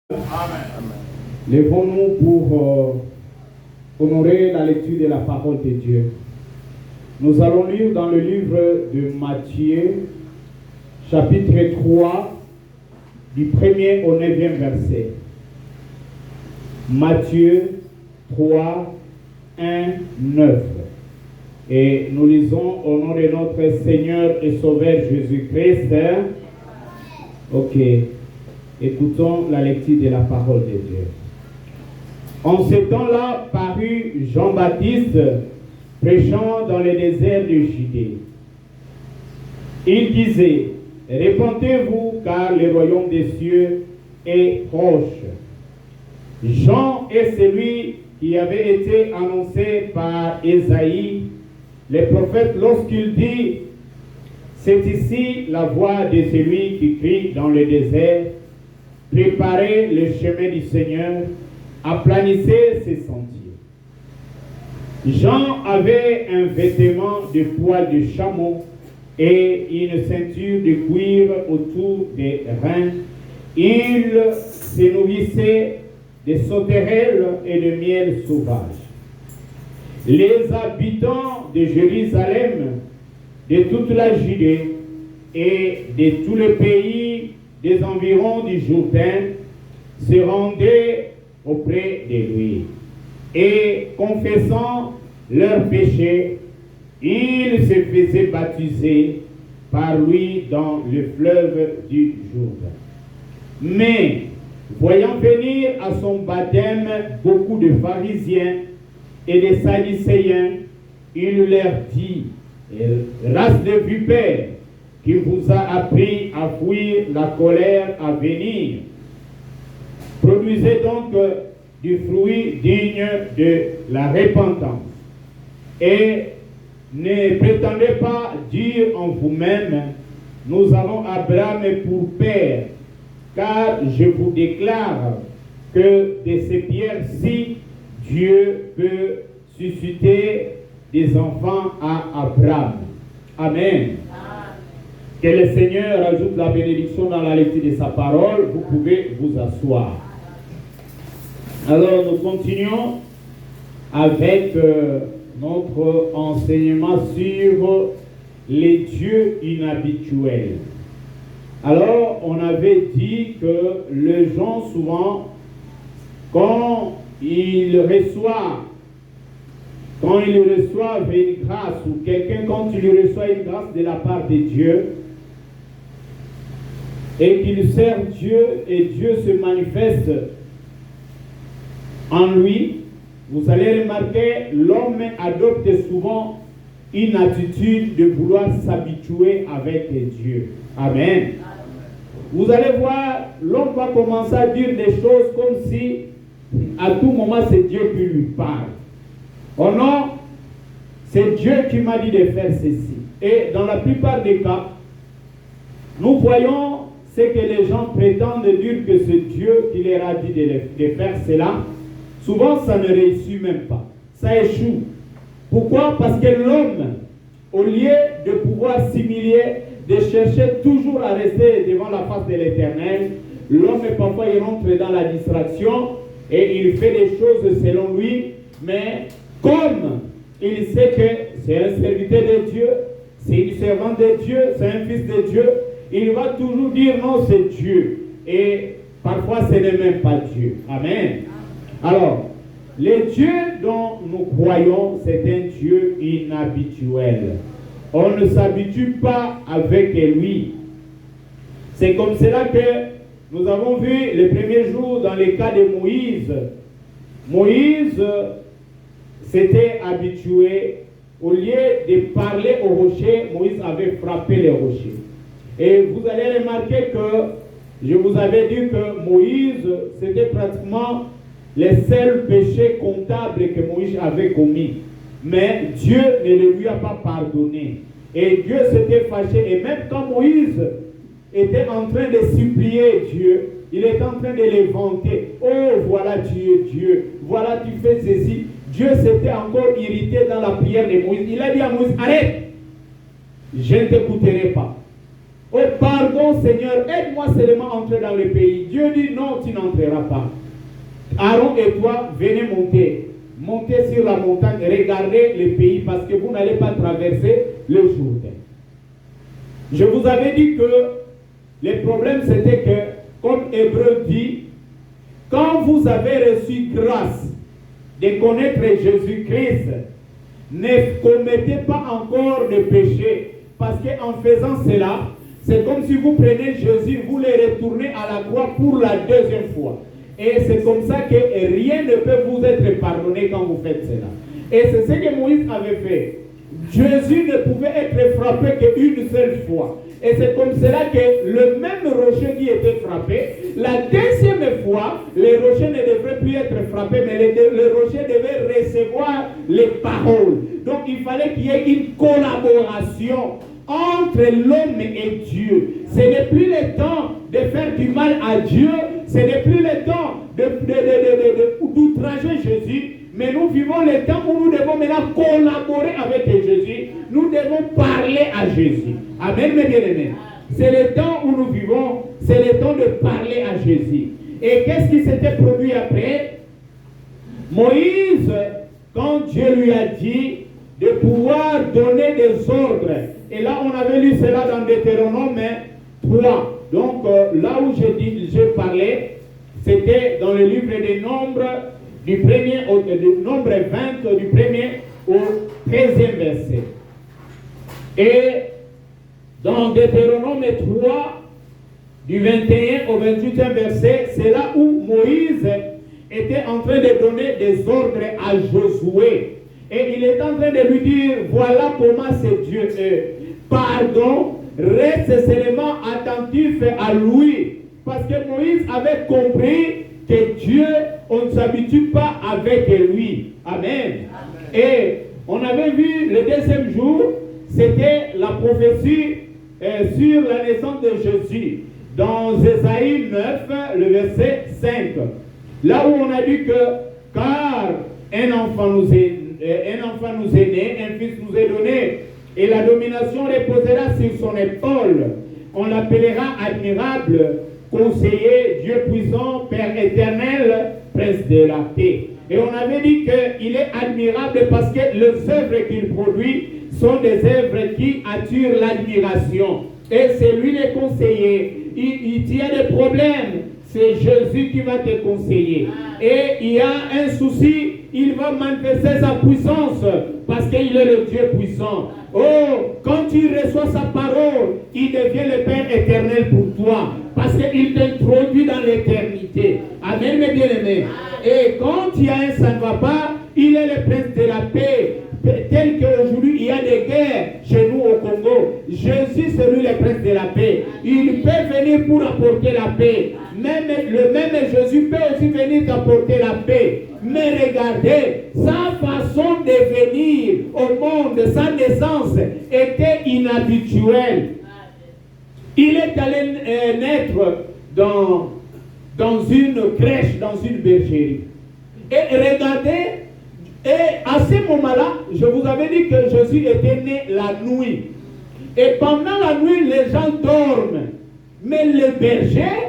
Amen. Lèvons-nous pour honorer la lecture de la parole de Dieu. Nous allons lire dans le livre de Matthieu, chapitre 3, du 1er au 9e verset. Matthieu 3, 1, 9. Et nous lisons au nom de notre Seigneur et Sauveur Jésus-Christ. Ok. Écoutons la lecture de la parole de Dieu. En ce temps-là parut Jean-Baptiste prêchant dans le désert de Judée. Il disait: répentez-vous car le royaume des cieux est proche. Jean est celui qui avait été annoncé par Ésaïe, le prophète, lorsqu'il dit: c'est ici la voix de celui qui crie dans le désert, préparez le chemin du Seigneur, aplanissez ses sentiers. Jean avait un vêtement de poil de chameau et une ceinture de cuir autour des reins. Il se nourrissait de sauterelles et de miel sauvage. Les habitants de Jérusalem, de toute la Judée et de tous les pays des environs du Jourdain se rendaient auprès de lui. Et confessant leurs péchés, ils se faisaient baptiser par lui dans le fleuve du Jourdain. Mais, voyant venir à son baptême beaucoup de pharisiens et de sadducéens, il leur dit: race de vipères, qui vous a appris à fuir la colère à venir. Produisez donc du fruit digne de la repentance. Et ne prétendez pas dire en vous-même: nous avons Abraham pour père, car je vous déclare que de ces pierres-ci, Dieu peut susciter des enfants à Abraham. Amen. Que le Seigneur ajoute la bénédiction dans la lecture de sa parole. Vous pouvez vous asseoir. Alors nous continuons avec notre enseignement sur les dieux inhabituels. Alors on avait dit que les gens souvent, quand ils reçoivent une grâce, ou quelqu'un quand il reçoit une grâce de la part de Dieu, et qu'il sert Dieu et Dieu se manifeste en lui, vous allez remarquer, l'homme adopte souvent une attitude de vouloir s'habituer avec Dieu. Amen. Vous allez voir, l'homme va commencer à dire des choses comme si à tout moment c'est Dieu qui lui parle. Oh non, c'est Dieu qui m'a dit de faire ceci. Et dans la plupart des cas, nous voyons ce que les gens prétendent dire que c'est Dieu qui leur a dit de faire cela. Souvent, ça ne réussit même pas. Ça échoue. Pourquoi? Parce que l'homme, au lieu de pouvoir s'humilier, de chercher toujours à rester devant la face de l'Éternel, l'homme, parfois, il rentre dans la distraction et il fait des choses selon lui, mais comme il sait que c'est un serviteur de Dieu, c'est une servante de Dieu, c'est un fils de Dieu, il va toujours dire non, c'est Dieu. Et parfois, ce n'est même pas Dieu. Amen. Alors, le Dieu dont nous croyons, c'est un Dieu inhabituel. On ne s'habitue pas avec lui. C'est comme cela que nous avons vu le premier jour dans le cas de Moïse. Moïse s'était habitué, au lieu de parler au rocher, Moïse avait frappé les rochers. Et vous allez remarquer que je vous avais dit que Moïse, c'était pratiquement les seuls péchés comptables que Moïse avait commis. Mais Dieu ne le lui a pas pardonné. Et Dieu s'était fâché. Et même quand Moïse était en train de supplier Dieu, il était en train de le vanter. Oh, voilà tu es Dieu. Voilà tu fais ceci. Dieu s'était encore irrité dans la prière de Moïse. Il a dit à Moïse: arrête, je ne t'écouterai pas. Oh pardon Seigneur, aide-moi seulement à entrer dans le pays. Dieu dit non, tu n'entreras pas. Aaron et toi, venez monter. Montez sur la montagne, regardez le pays parce que vous n'allez pas traverser le Jourdain. Je vous avais dit que le problème c'était que, comme Hébreu dit, quand vous avez reçu grâce de connaître Jésus-Christ, ne commettez pas encore de péché. Parce qu'en faisant cela, c'est comme si vous prenez Jésus, vous le retournez à la croix pour la deuxième fois. Et c'est comme ça que rien ne peut vous être pardonné quand vous faites cela. Et c'est ce que Moïse avait fait. Jésus ne pouvait être frappé qu'une seule fois. Et c'est comme cela que le même rocher qui était frappé, la deuxième fois, le rocher ne devrait plus être frappé, mais le rocher devait recevoir les paroles. Donc il fallait qu'il y ait une collaboration entre l'homme et Dieu. Ce n'est plus le temps de faire du mal à Dieu, ce n'est plus le temps d'outrager Jésus, mais nous vivons le temps où nous devons maintenant collaborer avec Jésus. Nous devons parler à Jésus. Amen, mes bien-aimés. C'est le temps où nous vivons, c'est le temps de parler à Jésus. Et qu'est-ce qui s'était produit après? Moïse, quand Dieu lui a dit de pouvoir donner des ordres, et là on avait lu cela dans Deutéronome 3. Donc là où j'ai parlé, c'était dans le livre des Nombres, du premier au Nombre 20, du premier au 13e verset. Et dans Deutéronome 3, du 21 au 28e verset, c'est là où Moïse était en train de donner des ordres à Josué. Et il est en train de lui dire, voilà comment c'est Dieu. Pardon, reste seulement attentif à lui. Parce que Moïse avait compris que Dieu, on ne s'habitue pas avec lui. Amen. Et on avait vu le deuxième jour, c'était la prophétie sur la naissance de Jésus. Dans Ésaïe 9, le verset 5. Là où on a dit que, car un enfant nous est né, un fils nous est donné, et la domination reposera sur son épaule. On l'appellera admirable, conseiller, Dieu puissant, Père éternel, prince de la paix. Et on avait dit qu'il est admirable parce que les œuvres qu'il produit sont des œuvres qui attirent l'admiration. Et c'est lui le conseiller. Il y a des problèmes, c'est Jésus qui va te conseiller. Et il y a un souci, il va manifester sa puissance parce qu'il est le Dieu puissant. Oh, quand il reçoit sa parole, il devient le Père éternel pour toi parce qu'il t'introduit dans l'éternité. Amen, mes bien-aimés. Et quand il y a un ça ne va pas, il est le prince de la paix. Tel qu'aujourd'hui il y a des guerres chez nous au Congo, Jésus c'est lui le prince de la paix. Il peut venir pour apporter la paix. Le même Jésus peut aussi venir t'apporter la paix. Mais regardez, sa façon de venir au monde, sa naissance était inhabituelle. Il est allé naître dans une crèche, dans une bergerie. Et regardez, et à ce moment-là, je vous avais dit que Jésus était né la nuit. Et pendant la nuit, les gens dorment. Mais les bergers,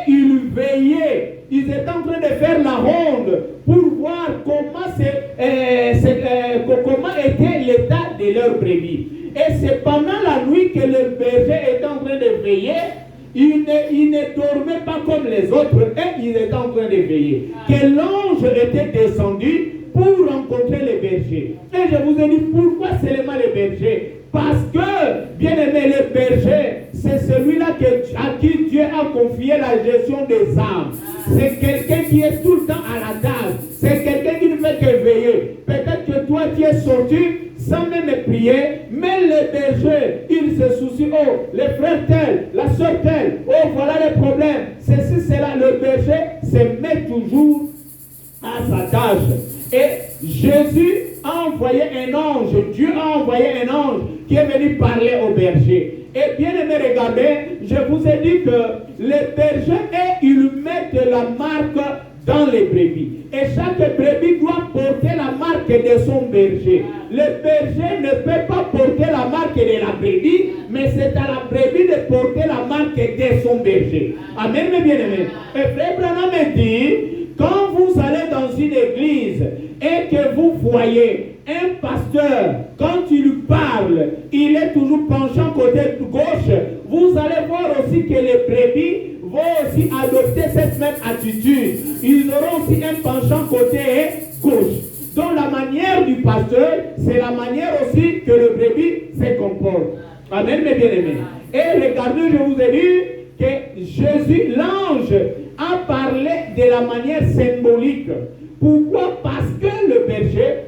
ils veillaient. Ils étaient en train de faire la ronde pour voir comment était l'état de leurs brebis. Et c'est pendant la nuit que les bergers étaient en train de veiller. Ils ne dormaient pas comme les autres, et ils étaient en train de veiller. Que l'ange était descendu pour rencontrer les bergers. Et je vous ai dit, pourquoi seulement les bergers? Parce que, bien aimé, les bergers, c'est celui-là à qui Dieu a confié la gestion des âmes. C'est quelqu'un qui est tout le temps à la table. C'est quelqu'un qui ne fait que veiller. Peut-être que toi, tu es sorti sans même prier, mais les bergers, ils se soucient. Oh, les frères tels, la soeur telle, oh, voilà les problèmes. Ceci, cela, le berger se met toujours à sa tâche. Et Jésus a envoyé un ange, Dieu a envoyé un ange qui est venu parler aux bergers. Et bien aimé, regardez, je vous ai dit que les bergers, ils mettent la marque dans les brebis. Et chaque brebis doit porter la marque de son berger. Le berger ne peut pas porter la marque de la brebis, mais c'est à la brebis de porter la marque de son berger. Amen, mes bien-aimés. Et Frère Branham dit, quand vous allez dans une église et que vous voyez un pasteur, quand il parle, il est toujours penchant côté gauche, vous allez voir aussi que les brebis vont aussi adopter cette même attitude. Ils auront aussi un penchant côté gauche. Donc la manière du pasteur, c'est la manière aussi que le brebis se comporte. Amen, mes bien-aimés. Et regardez, je vous ai dit que Jésus, l'ange, a parlé de la manière symbolique. Pourquoi? Parce que le berger,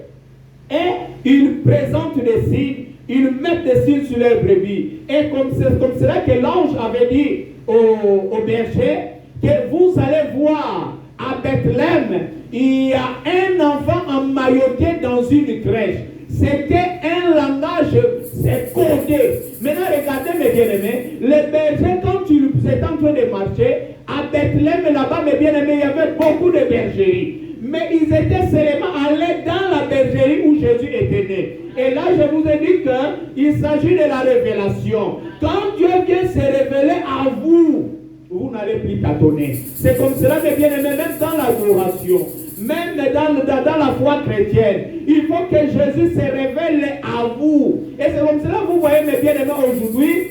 il présente des signes, il met des signes sur les brebis. Et comme cela que l'ange avait dit au berger, que vous allez voir à Bethléem, il y a un enfant emmailloté dans une crèche. C'était un langage, c'est codé. Maintenant, regardez mes bien-aimés, les bergers, quand ils étaient en train de marcher, à Bethléem, là-bas, mes bien-aimés, il y avait beaucoup de bergeries. Mais ils étaient seulement allés dans la bergerie où Jésus était né. Et là, je vous ai dit qu'il s'agit de la révélation. Quand Dieu vient se révéler à vous, vous n'allez plus tâtonner. C'est comme cela, mes bien-aimés, même dans l'adoration, même dans la foi chrétienne, il faut que Jésus se révèle à vous. Et c'est comme cela, vous voyez, mes bien-aimés, aujourd'hui,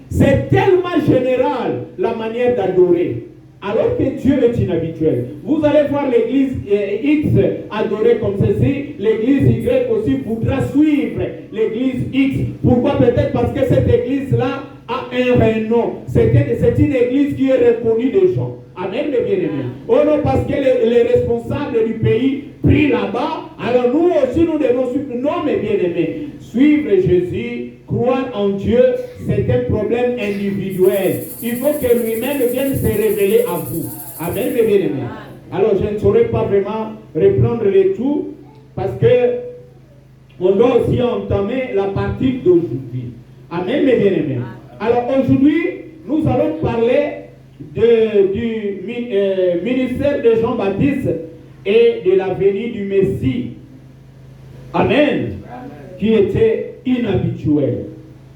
c'est tellement général la manière d'adorer. Alors que Dieu est inhabituel. Vous allez voir l'église X adorer comme ceci, l'église Y aussi voudra suivre l'église X. Pourquoi? Peut-être parce que cette église-là a un renom. C'est une église qui est reconnue des gens. Amen, mes bien-aimés. Oh non, parce que les responsables du pays prient là-bas, alors nous aussi nous devons suivre. Non, mes bien-aimés. Suivre Jésus, croire en Dieu, c'est un problème individuel. Il faut que lui-même vienne se révéler à vous. Amen, mes bien-aimés. Alors, je ne saurais pas vraiment reprendre le tout, parce que on doit aussi entamer la partie d'aujourd'hui. Amen, mes bien-aimés. Alors, aujourd'hui, nous allons parler du ministère de Jean-Baptiste et de la venue du Messie. Amen. Qui était inhabituel.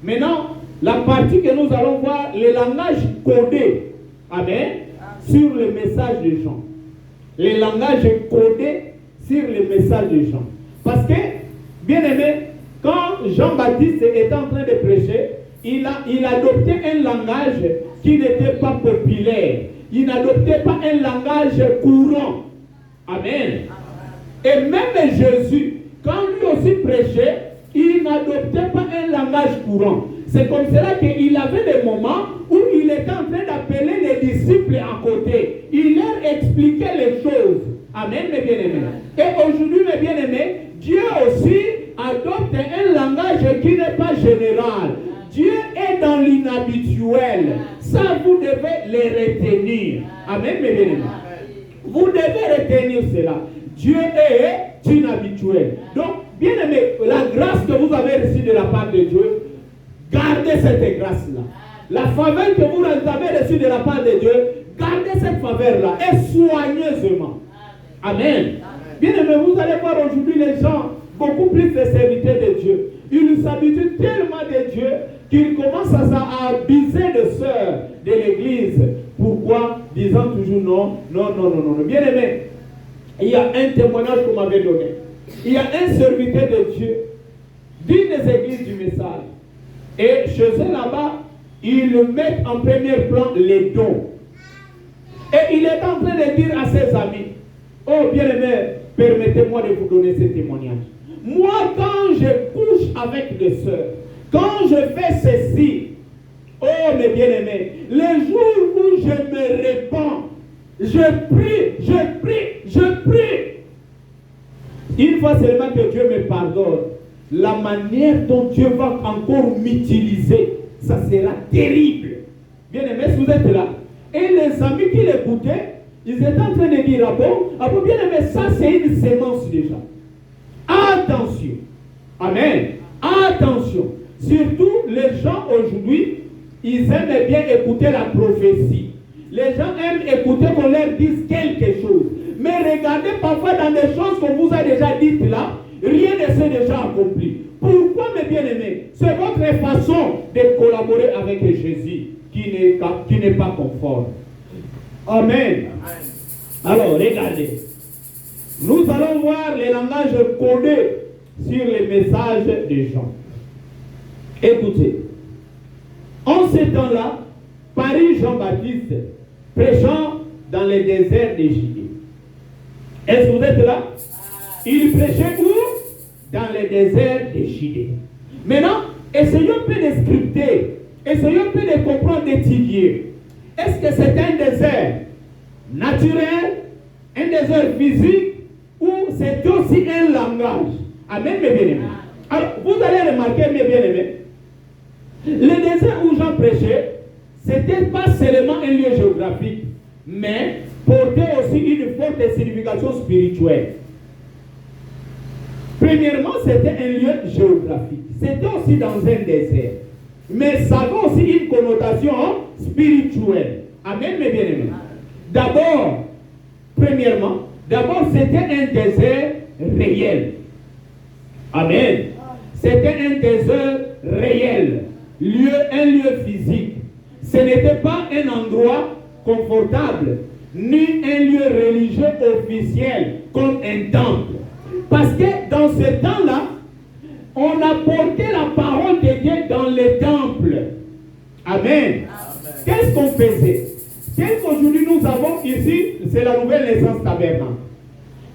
Maintenant, la partie que nous allons voir, le langage codé. Amen. Sur le message de Jean. Le langage codé sur le message de Jean. Parce que, bien aimé, quand Jean-Baptiste était en train de prêcher, il adoptait un langage qui n'était pas populaire. Il n'adoptait pas un langage courant. Amen. Et même Jésus, quand lui aussi prêchait, il n'adoptait pas un langage courant. C'est comme cela qu'il avait des moments où il était en train d'appeler les disciples à côté. Il leur expliquait les choses. Amen, mes bien-aimés. Et aujourd'hui, mes bien-aimés, Dieu aussi adopte un langage qui n'est pas général. Dieu est dans l'inhabituel. Ça, vous devez le retenir. Amen, mes bien-aimés. Vous devez retenir cela. Dieu est inhabituel. Donc, bien aimé, la grâce que vous avez reçue de la part de Dieu, gardez cette grâce-là. La faveur que vous avez reçue de la part de Dieu, gardez cette faveur-là et soigneusement. Amen. Bien aimé, vous allez voir aujourd'hui les gens beaucoup plus de serviteurs de Dieu. Ils s'habituent tellement de Dieu qu'ils commencent à abuser de sœurs de l'église. Pourquoi? Disant toujours non, non, non, non, non. Bien aimé, il y a un témoignage qu'on m'avait donné. Il y a un serviteur de Dieu d'une des églises du message. Et chez eux là-bas, ils mettent en premier plan les dons. Et il est en train de dire à ses amis, oh bien-aimé, permettez-moi de vous donner ce témoignage. Moi, quand je couche avec des sœurs, quand je fais ceci, oh mes bien-aimés, les jours où je me répands, je prie, je prie, je prie. Une fois seulement que Dieu me pardonne, la manière dont Dieu va encore m'utiliser, ça sera terrible. Bien aimé, si vous êtes là. Et les amis qui l'écoutaient, ils étaient en train de dire, ah bon, bien aimé, ça c'est une sémence déjà. Attention. Amen. Attention. Surtout les gens aujourd'hui, ils aiment bien écouter la prophétie. Les gens aiment écouter qu'on leur dise quelque chose. là, rien ne s'est déjà accompli. Pourquoi, mes bien-aimés? C'est votre façon de collaborer avec Jésus qui n'est pas conforme. Amen. Alors, regardez. Nous allons voir les langages codés sur les messages des gens. Écoutez. En ce temps-là, Paris Jean-Baptiste prêchant dans les déserts de Judée. Est-ce que vous êtes là? Il prêchait où? Dans les déserts de Judée. Maintenant, essayons un peu de scripter, essayons un peu de comprendre, d'étudier. Est-ce que c'est un désert naturel, un désert physique, ou c'est aussi un langage? Amen, mes bien-aimés. Alors, vous allez remarquer, mes bien-aimés, le désert où Jean prêchait, ce n'était pas seulement un lieu géographique, mais portait aussi une forte signification spirituelle. Premièrement, c'était un lieu géographique. C'était aussi dans un désert. Mais ça avait aussi une connotation spirituelle. Amen, mes bien-aimés. D'abord, premièrement, c'était un désert réel. Amen. C'était un désert réel. Un lieu physique. Ce n'était pas un endroit confortable, ni un lieu religieux officiel, comme un temple. Parce que dans ce temps-là, on a porté la parole de Dieu dans les temples. Amen. Qu'est-ce qu'on faisait? Qu'est-ce qu'aujourd'hui nous avons ici? C'est la nouvelle naissance tabernacle.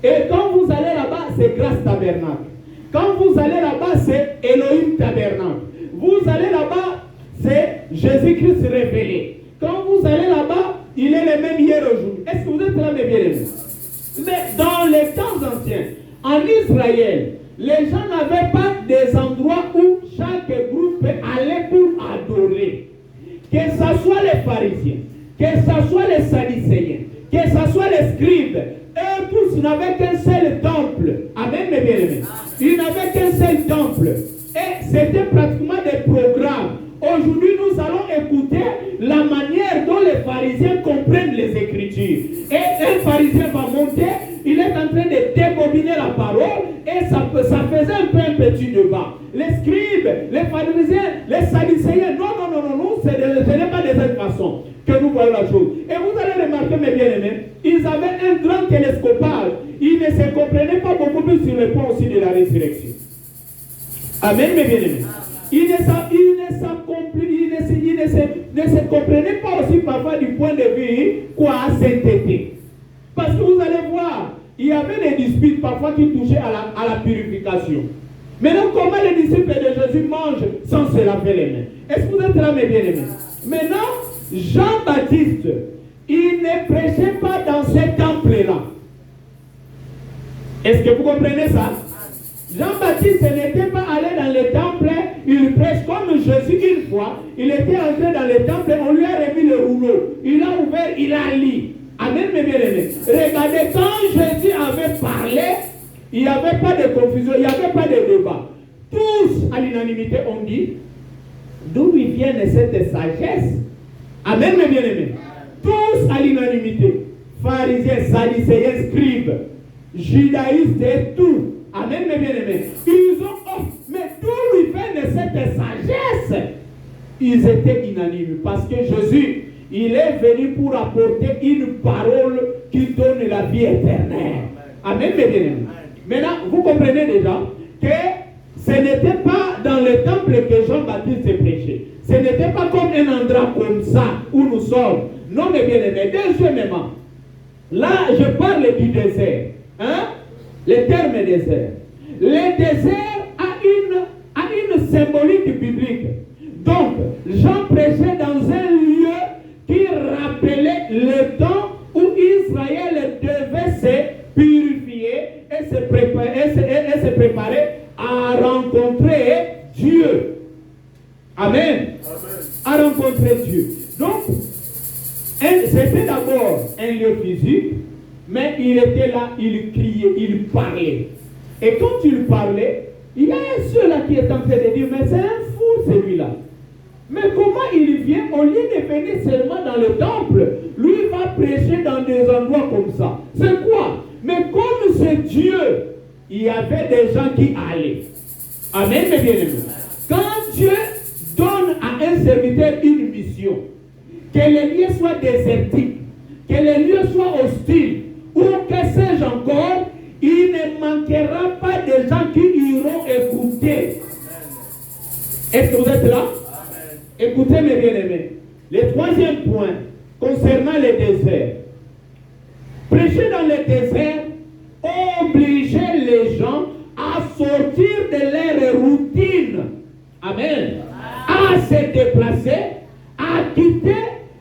Et quand vous allez là-bas, c'est grâce tabernacle. Quand vous allez là-bas, c'est Elohim tabernacle. Vous allez là-bas, c'est Jésus-Christ révélé. Quand vous allez là-bas, il est le même hier aujourd'hui. Est-ce que vous êtes là, mes bien-aimés? Mais dans les temps anciens, en Israël, les gens n'avaient pas des endroits où chaque groupe allait pour adorer. Que ce soit les pharisiens, que ce soit les sadducéens, que ce soit les scribes, eux tous n'avaient qu'un seul temple. Amen, mes bien-aimés. Ils n'avaient qu'un seul temple. Et c'était pratiquement des programmes. Aujourd'hui, nous allons écouter la manière dont les pharisiens comprennent les Écritures. Et un pharisien va monter, il est en train de débobiner la parole, et ça faisait un peu un petit débat. Les scribes, les pharisiens, les sadducéens, non, ce n'est pas de cette façon que nous voyons la chose. Et vous allez remarquer, mes bien-aimés, ils avaient un grand télescopage. Ils ne se comprenaient pas beaucoup plus sur le point aussi de la résurrection. Amen, mes bien-aimés. Ils ne se comprenaient pas aussi parfois du point de vue sainteté. Parce que vous allez voir, il y avait des disputes parfois qui touchaient à la purification. Maintenant, comment les disciples de Jésus mangent sans se laver les mains? Est-ce que vous êtes là, mes bien-aimés? Maintenant, Jean-Baptiste, il ne prêchait pas dans ces temples-là. Est-ce que vous comprenez ça? Jean-Baptiste n'était pas allé dans les temples, il prêche comme Jésus une fois. Il était entré dans les temples, on lui a remis le rouleau. Il a ouvert, il a lu. Amen, mes bien-aimés. Regardez, quand Jésus avait parlé, il n'y avait pas de confusion, il n'y avait pas de débat. Tous, à l'unanimité, ont dit, d'où lui vient cette sagesse? Amen, mes bien-aimés. Tous à l'unanimité. Pharisiens, sadducéens, scribes, judaïstes et tout. Amen, mes bien-aimés. Ils ont, mais d'où lui vient cette sagesse? Ils étaient unanimes parce que Jésus, il est venu pour apporter une parole qui donne la vie éternelle. Amen, mes bien-aimés. Maintenant, vous comprenez déjà que ce n'était pas dans le temple que Jean-Baptiste prêchait. Ce n'était pas comme un endroit comme ça où nous sommes. Non, mes bien-aimés. Deuxièmement, là, je parle du désert. Hein? Le terme désert. Le désert a une symbolique biblique. Donc, Jean prêchait dans un lieu qui rappelait le temps où Israël devait se purifier et se préparer à rencontrer Dieu. Amen. À rencontrer Dieu. Donc, c'était d'abord un lieu physique, mais il était là, il criait, il parlait. Et quand il parlait, il y a un seul là qui est en train de dire, mais c'est un fou celui-là. Mais comment il vient, au lieu de venir seulement dans le temple, lui va prêcher dans des endroits comme ça. C'est quoi? Mais comme c'est Dieu il y avait des gens qui allaient. Amen, mes bien-aimés. Quand Dieu donne à un serviteur une mission, que les lieux soient désertiques, que les lieux soient hostiles, ou que sais-je encore, il ne manquera pas de gens qui iront écouter. Est-ce que vous êtes là? Amen. Écoutez mes bien-aimés. Le troisième point, concernant les déserts. Prêcher dans les déserts, obliger les gens à sortir de leur routine. Amen. À se déplacer, à quitter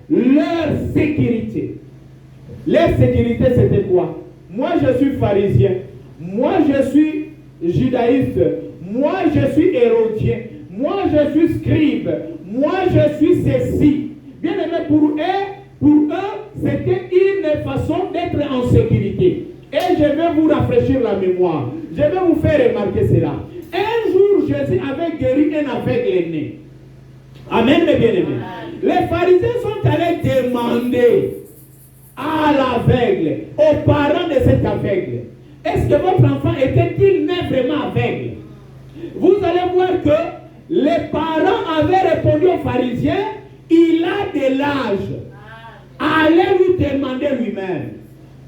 leur sécurité. Leur sécurité, c'était quoi? Moi, je suis pharisien. Moi, je suis judaïste. Moi, je suis hérodien. Moi, je suis scribe. Moi, je suis ceci. Bien aimé, pour eux, c'était une façon d'être en sécurité. Et je vais vous rafraîchir la mémoire. Je vais vous faire remarquer cela. Un jour, Jésus avait guéri un aveugle né. Amen, mes bien-aimés. Les pharisiens sont allés demander à l'aveugle, aux parents de cet aveugle, est-ce que votre enfant était-il né vraiment aveugle? Vous allez voir que les parents avaient répondu aux pharisiens, il a de l'âge. Allez lui demander lui-même.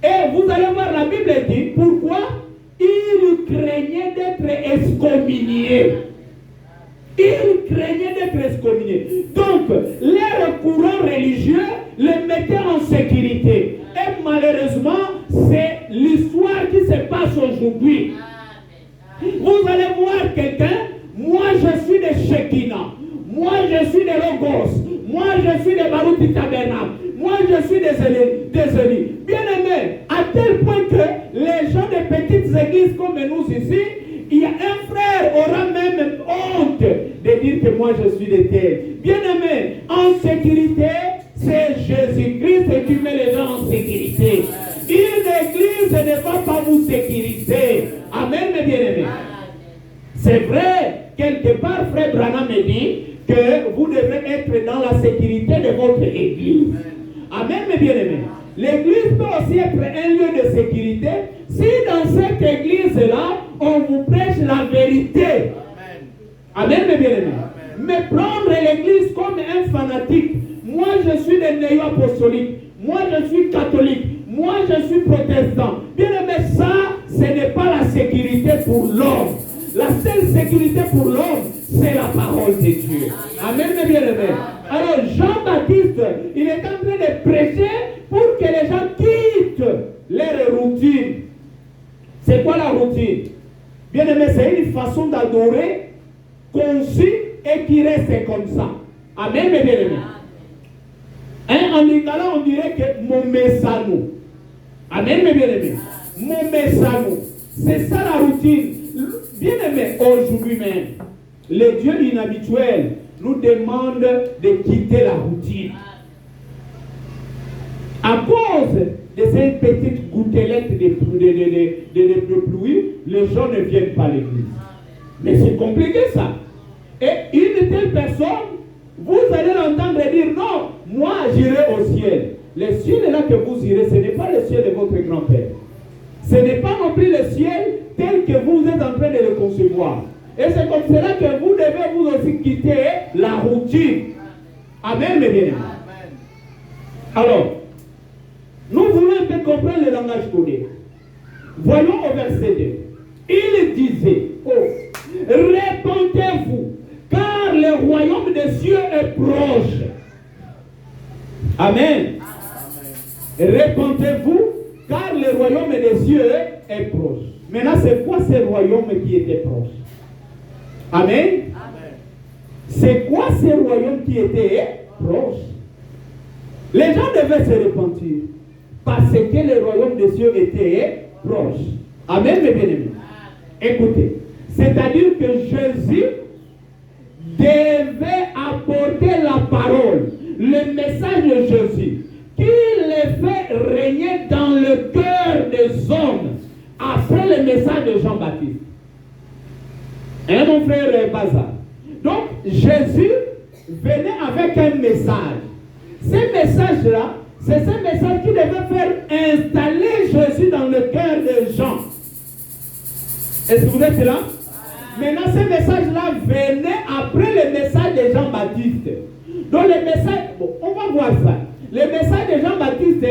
Et vous allez voir, la Bible dit, pourquoi? Il craignait d'être excommunié. Il craignait d'être excommunié. Donc, leur courant religieux les mettait en sécurité. Et malheureusement, c'est l'histoire qui se passe aujourd'hui. Vous allez voir quelqu'un, moi je suis de Shekinah, moi je suis de Logos, moi je suis de Baruti Tabernacle, moi je suis des Élis. Bien aimé, à tel point que les gens de petites églises comme nous ici, il y a un frère aura même honte de dire que moi je suis de tel. Bien aimé, en sécurité, c'est Jésus-Christ qui met les gens en sécurité. Une église ne va pas vous sécuriser. Amen, mes bien-aimés. C'est vrai, quelque part, frère Branham me dit que vous devez être dans la sécurité de votre église. Amen, mes bien-aimés. L'église peut aussi être un lieu de sécurité si dans cette église-là, on vous prêche la vérité. Amen, mes bien-aimés. Mais prendre l'église comme un fanatique, moi je suis de néo-apostolique, moi je suis catholique, moi je suis protestant. Bien aimé, ça, ce n'est pas la sécurité pour l'homme. La seule sécurité pour l'homme, c'est la parole de Dieu. Amen, mes bien-aimés. Alors Jean-Baptiste, il est en train de prêcher pour que les gens quittent leur routine. C'est quoi la routine? Bien aimé, c'est une façon d'adorer conçue et qui reste comme ça. Amen, mes bien-aimés. En lingala, on dirait que mon messano. Amen, mes bien-aimés. Mon messano. C'est ça la routine. Bien aimé, aujourd'hui même, le Dieu inhabituel nous demande de quitter la routine. À cause de ces petites gouttelettes de pluie, les gens ne viennent pas à l'église. Mais c'est compliqué ça. Et une telle personne, vous allez l'entendre dire, non, moi j'irai au ciel. Le ciel est là que vous irez, ce n'est pas le ciel de votre grand-père. Ce n'est pas non plus le ciel tel que vous êtes en train de le concevoir. Et c'est comme cela que vous devez vous aussi quitter la routine. Amen, mes bien-aimés. Alors, nous voulons un peu comprendre le langage codé. Voyons au verset 2. Il disait, oh, répentez-vous, car le royaume des cieux est proche. Amen. Répentez-vous, car le royaume des cieux est proche. Maintenant, c'est quoi ce royaume qui était proche? Amen. C'est quoi ce royaume qui était proche? Les gens devaient se repentir parce que le royaume des cieux était proche. Amen, mes bien-aimés. Écoutez, c'est-à-dire que Jésus devait apporter la parole, le message de Jésus, qui les fait régner dans le cœur des hommes après le message de Jean-Baptiste. Hein, mon frère Bazar? Donc, Jésus venait avec un message. Ce message-là, c'est ce message qui devait faire installer Jésus dans le cœur des gens. Est-ce que vous êtes là? Maintenant, ce message-là venait après le message de Jean-Baptiste. Donc, le message, bon, on va voir ça. Le message de Jean-Baptiste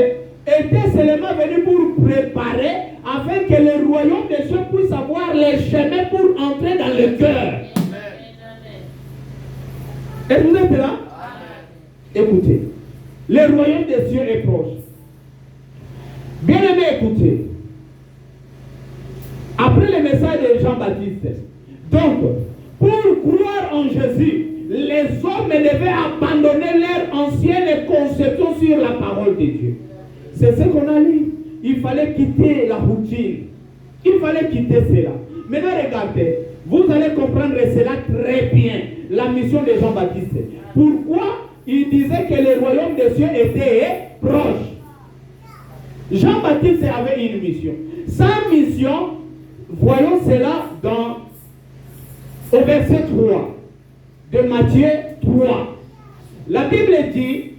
était seulement venu pour préparer afin que le royaume des cieux puisse avoir les chemins pour entrer dans le cœur. Est-ce que vous êtes là? Écoutez, le royaume des cieux est proche. Bien aimé, écoutez. Après le message de Jean-Baptiste, donc, pour croire en Jésus, les hommes devaient abandonner leur ancienne conception sur la parole de Dieu. C'est ce qu'on a lu. Il fallait quitter la routine. Il fallait quitter cela. Maintenant, regardez. Vous allez comprendre cela très bien. La mission de Jean-Baptiste. Pourquoi il disait que le royaume des cieux était proche? Jean-Baptiste avait une mission. Sa mission, voyons cela au verset 3 de Matthieu 3. La Bible dit,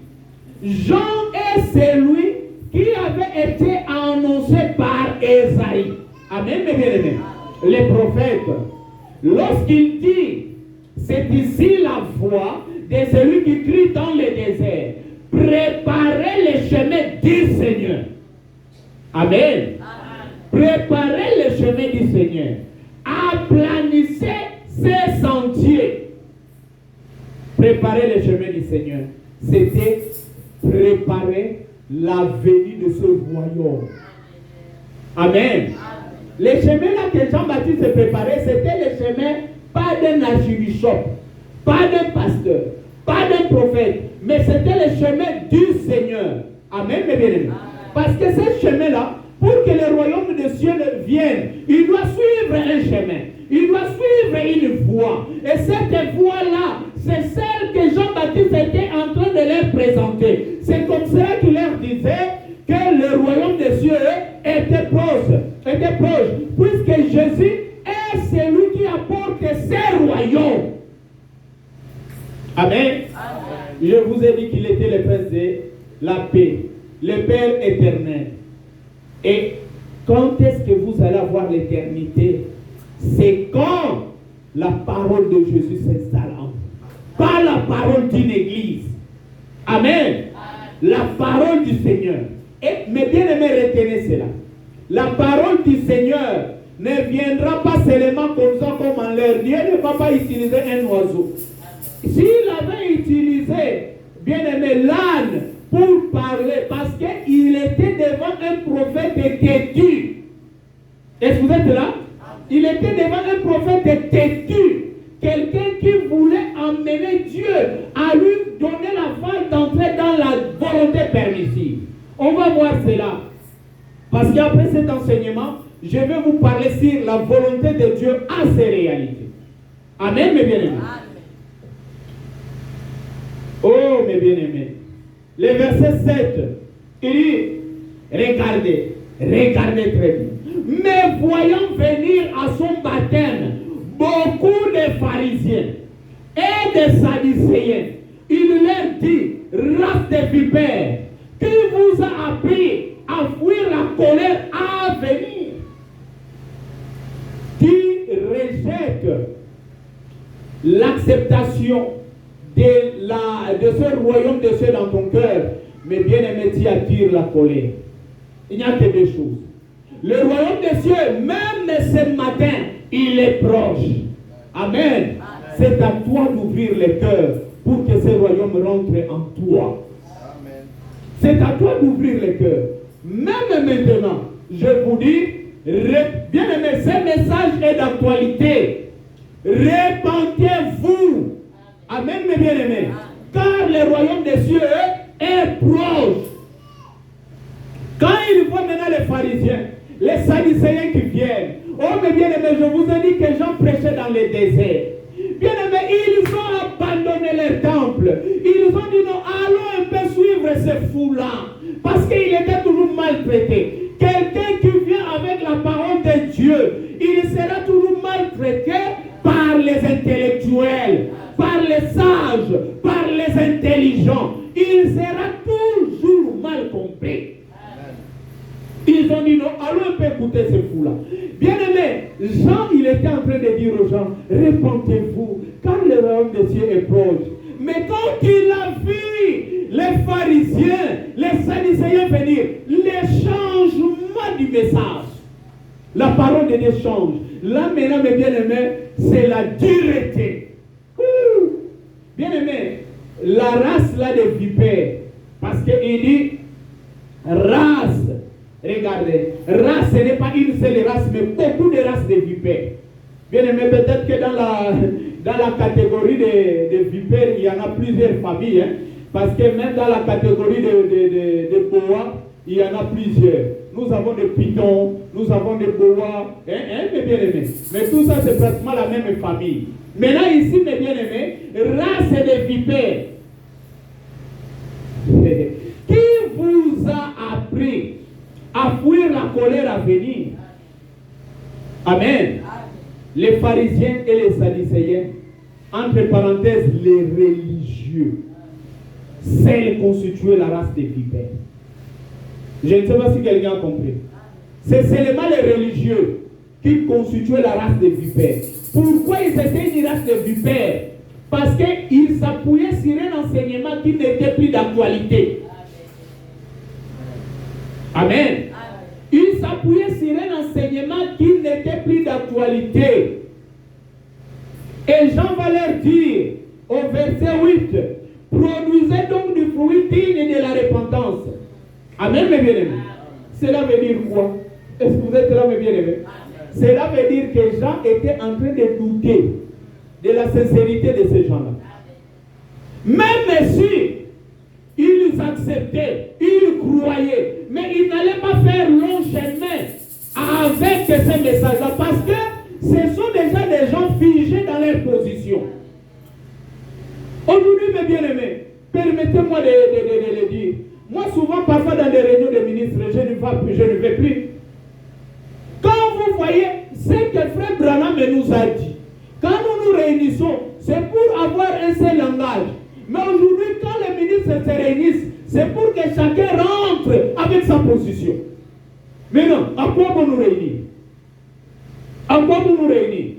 Jean est celui qui avait été annoncé par Ésaïe. Amen, mes bien-aimés. Les prophètes. Lorsqu'il dit, c'est ici la voix de celui qui crie dans le désert, préparez les chemins du Seigneur. Amen. Préparez les chemins du Seigneur. Aplanissez ses sentiers. Préparer les chemins du Seigneur. C'était préparer la venue de ce royaume. Amen. Les chemins là que Jean-Baptiste préparait, c'était les chemins pas d'un archibishop, pas d'un pasteur, pas d'un prophète, mais c'était les chemins du Seigneur. Amen, mes bien-aimés. Parce que ce chemin-là, pour que le royaume des cieux vienne, il doit suivre un chemin. Il doit suivre une voie. Et cette voie-là, c'est celle que Jean-Baptiste était en train de leur présenter. C'est comme cela qu'il leur disait que le royaume des cieux était proche. Puisque Jésus est celui qui apporte ce royaume. Amen. Je vous ai dit qu'il était le prince de la paix, le Père éternel. Et quand est-ce que vous allez avoir l'éternité? C'est quand la parole de Jésus s'installe en vous. Pas la parole d'une église. Amen. La parole du Seigneur. Et mes bien-aimés, retenez cela. La parole du Seigneur ne viendra pas seulement comme ça, comme en l'air. Dieu ne va pas utiliser un oiseau. S'il avait utilisé, bien-aimé, l'âne pour parler, parce qu'il était devant un prophète têtu. Est-ce que vous êtes là? Il était devant un prophète têtu. Quelqu'un qui voulait emmener Dieu à lui donner la voie d'entrer dans la volonté permissive. On va voir cela. Parce qu'après cet enseignement, je vais vous parler sur la volonté de Dieu à ses réalités. Amen, mes bien-aimés. Oh, mes bien-aimés. Le verset 7, il dit, regardez très bien. Mais voyant venir à son baptême beaucoup de pharisiens et de sadducéens, il leur dit, race de vipères, qui vous a appris à fuir la colère à venir? Qui rejette l'acceptation de ce royaume de cieux dans ton cœur, mais bien aimé, tu attires la colère. Il n'y a que deux choses. Le royaume des cieux, même ce matin, il est proche. Amen. C'est à toi d'ouvrir le cœur pour que ce royaume rentre en toi. Amen. C'est à toi d'ouvrir le cœur. Même maintenant, je vous dis, bien aimé, ce message est d'actualité. Répentez-vous. Amen, mes bien-aimés. Car le royaume des cieux est proche. Quand il voit maintenant les pharisiens, les sadducéens qui viennent, oh mes bien-aimés, je vous ai dit que Jean prêchait dans les déserts. Bien-aimés, ils ont abandonné leur temple. Ils ont dit non, allons un peu suivre ce fou-là. Parce qu'il était toujours maltraité. Quelqu'un qui vient avec la parole de Dieu, il sera toujours maltraité par les intellectuels, par les sages, par les intelligents. Il sera toujours mal compris. Ils ont dit dit non, allons un peu écouter ce fou-là. Bien-aimé, Jean, il était en train de dire aux gens, répentez-vous, car le royaume de Dieu est proche. Mais quand il a vu les pharisiens, les sadducéens venir, les changements du message, la parole de Dieu change. Là, maintenant, mes bien-aimés, c'est la dureté. Bien-aimé, la race là des vipères, parce qu'il dit race. Regardez, race, ce n'est pas une seule race, mais beaucoup de races de vipères. Bien-aimé, peut-être que dans la catégorie de vipères, il y en a plusieurs familles. Hein, parce que même dans la catégorie de boa, il y en a plusieurs. Nous avons des pitons, nous avons des boas, mes bien-aimés. Mais tout ça, c'est pratiquement la même famille. Maintenant, ici, mes bien-aimés, race de vipères. Qui vous a appris à fuir la colère à venir? Amen. Les pharisiens et les sadducéens, entre parenthèses, les religieux, celles constituaient la race des vipères. Je ne sais pas si quelqu'un a compris. C'est seulement les religieux qui constituaient la race des vipères. Pourquoi ils étaient une race de vipères? Parce qu'ils s'appuyaient sur un enseignement qui n'était plus d'actualité. Amen. Ils s'appuyaient sur un enseignement qui n'était plus d'actualité. Et Jean va leur dire au verset 8, produisez donc du fruit digne de la repentance. Amen, mes bien-aimés. Cela veut dire quoi? Est-ce que vous êtes là, mes bien-aimés? Cela veut dire que Jean était en train de douter de la sincérité de ces gens-là. Même si ils acceptaient, ils croyaient, mais ils n'allaient pas faire long chemin avec ces messages-là, parce que ce sont déjà des gens figés dans leur position. Aujourd'hui, mes bien-aimés, permettez-moi de le dire. Moi, souvent, parfois, dans des réunions de ministres, je ne vais plus. Quand vous voyez ce que Frère Branham nous a dit, quand nous nous réunissons, c'est pour avoir un seul langage. Mais aujourd'hui, quand les ministres se réunissent, c'est pour que chacun rentre avec sa position. Maintenant, à quoi vous nous réunir? À quoi vous nous réunir?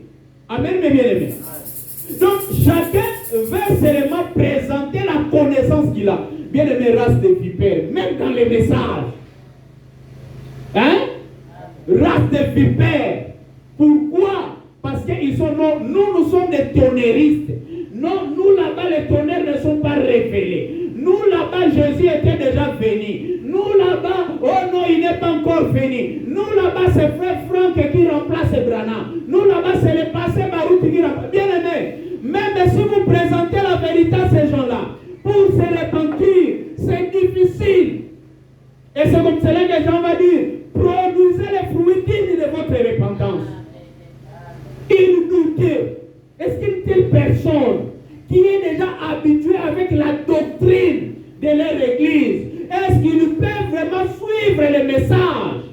Amen, mes bien-aimés. Donc, chacun veut seulement présenter la connaissance qu'il a. Bien-aimés, race de vipères, même dans les messages. Hein? Race de vipères. Pourquoi? Parce qu'ils sont non, nous sommes des tonnerristes. Non, nous là-bas, les tonnerres ne sont pas révélés. Nous là-bas, Jésus était déjà venu. Nous là-bas, oh non, il n'est pas encore venu. Nous là-bas, c'est Frère Franck qui remplace Branham. Nous là-bas, c'est le passé Baruch qui remplace. Bien aimé, même si vous présentez la vérité à ces gens-là, pour se repentir, c'est difficile. Et c'est comme cela que Jean va dire, produisez les fruits dignes de votre repentance. Il doutait. Est-ce qu'une telle personne qui est déjà habituée avec la doctrine de leur église, est-ce qu'il peut vraiment suivre les messages?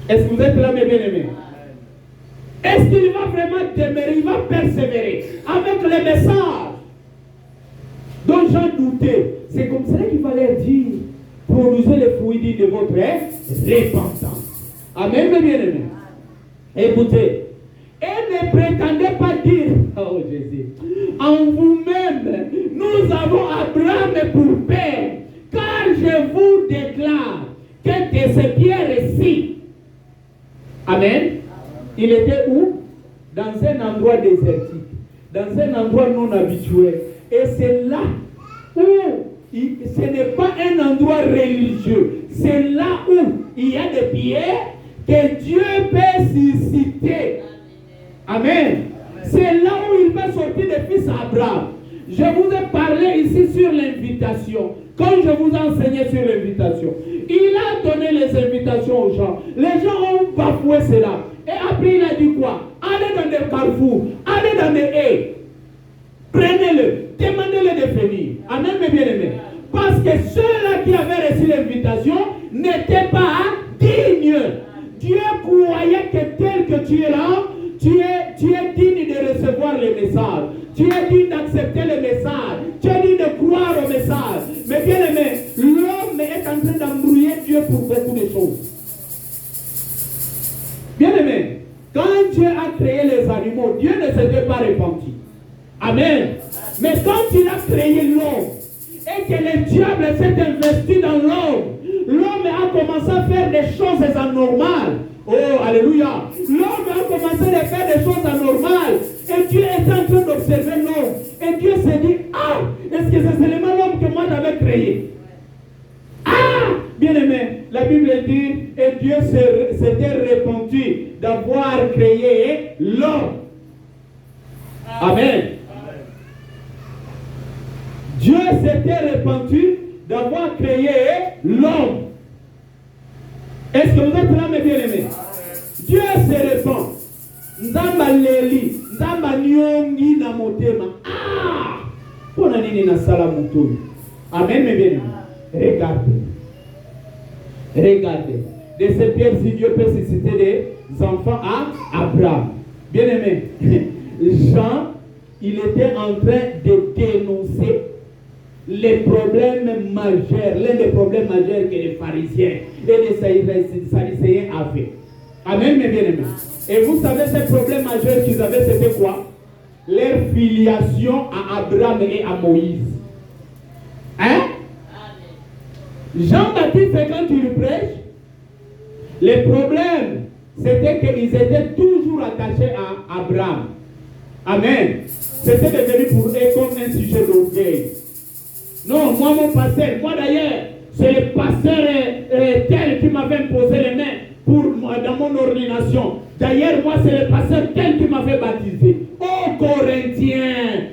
Est-ce que vous êtes là, mes bien-aimés? Est-ce qu'il va vraiment demeurer, il va persévérer avec les messages dont Jean doutait? C'est comme cela qu'il va leur dire, produisez les fruits dignes de votre repentance. Amen, mes bien-aimés. Écoutez, et ne prétendez pas dire, oh Jésus, en vous-même, nous avons Abraham pour père, car je vous déclare que de ces pierres-ci, amen, il était où? Dans un endroit désertique, dans un endroit non habituel. Et c'est là où ce n'est pas un endroit religieux, c'est là où il y a des pierres que Dieu peut susciter. Amen. C'est là où il va sortir des fils à Abraham. Je vous ai parlé ici sur l'invitation. Quand je vous ai enseigné sur l'invitation, il a donné les invitations aux gens. Les gens ont bafoué cela. Et après il a dit quoi? Allez dans des carrefours, allez dans des haies. Prenez-le, demandez-le de venir. Amen, mes bien-aimés. Parce que ceux-là qui avaient reçu l'invitation n'étaient pas dignes. Dieu croyait que tel que tu es là, tu es digne de recevoir les messages. Tu es digne d'accepter les messages. Tu es digne de croire aux messages. Mais bien aimé, l'homme est en train d'embrouiller Dieu pour beaucoup de choses. animaux, Dieu ne s'était pas repenti. Amen. Mais quand il a créé l'homme, et que le diable s'est investi dans l'homme a commencé à faire des choses anormales. Oh, alléluia. L'homme a commencé à faire des choses anormales. Et Dieu est en train d'observer l'homme. Et Dieu s'est dit, ah, est-ce que c'est seulement l'homme que moi j'avais créé? Ah, bien aimé, la Bible dit, et Dieu s'était repenti d'avoir créé l'homme. Amen. Dieu s'était repenti d'avoir créé l'homme. Est-ce que vous êtes là, mes bien-aimés? Dieu se répand. Nzamba leli, nzamba nyongi na motema. Ah! Pona nini na sala mutoyo. Amen, mes bien-aimés. Regardez. Regardez. De ces pierres, si Dieu peut susciter des enfants à Abraham. Bien-aimés, Jean, il était en train de dénoncer les problèmes majeurs, l'un des problèmes majeurs que les pharisiens et les sadducéens avaient. Amen, mes bien-aimés. Et vous savez, ces problèmes majeurs qu'ils avaient, c'était quoi? Leur filiation à Abraham et à Moïse. Hein? Jean-Baptiste, quand il prêche, les problèmes, c'était qu'ils étaient toujours attachés à Abraham. Amen. C'était devenu pour eux comme un sujet d'orgueil. Non, moi, mon pasteur, moi d'ailleurs, c'est le pasteur tel qui m'avait imposé les mains dans mon ordination. D'ailleurs, moi, c'est le pasteur tel qui m'avait baptisé. Oh, Corinthiens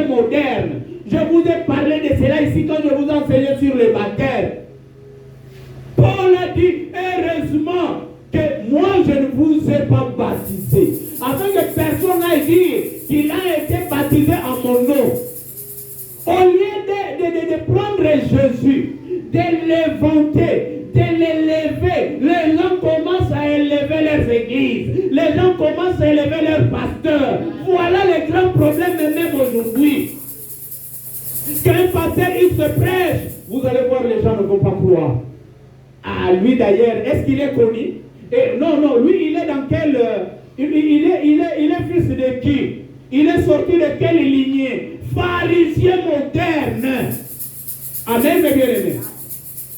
modernes. Je vous ai parlé de cela ici quand je vous enseignais sur le baptême. Paul a dit, heureusement que moi, je ne vous ai pas baptisé. Afin que personne n'aille dire qu'il a été baptisé en mon nom. Au lieu de prendre Jésus, de l'éventer, de l'élever, les gens commencent à élever leurs églises, les gens commencent à élever leurs pasteurs. Voilà les grands problèmes même aujourd'hui. Quand un pasteur il se prêche, vous allez voir, les gens ne vont pas croire. Ah, lui d'ailleurs, est-ce qu'il est connu? Non, lui il est dans quel... il est fils de qui? Il est sorti de quelle lignée? Pharisien moderne. Amen, mes bien-aimés.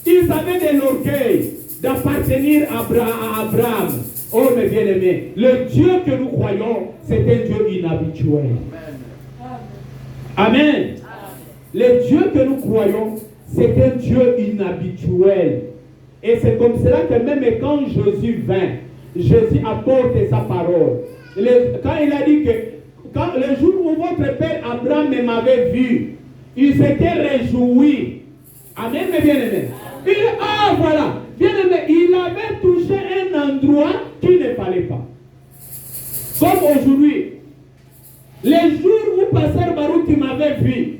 Ils avaient de l'orgueil d'appartenir à Abraham. Oh, mes bien-aimés, le Dieu que nous croyons, c'est un Dieu inhabituel. Amen. Le Dieu que nous croyons, c'est un Dieu inhabituel. Et c'est comme cela que même quand Jésus vint, Jésus apporte sa parole. Quand il a dit que quand le jour où votre père Abraham m'avait vu, il s'était réjoui. Amen, mes bien-aimés. Voilà. Bien-aimés, il avait touché un endroit qu'il ne fallait pas. Comme aujourd'hui, les jours où Pasteur Barouti m'avait vu,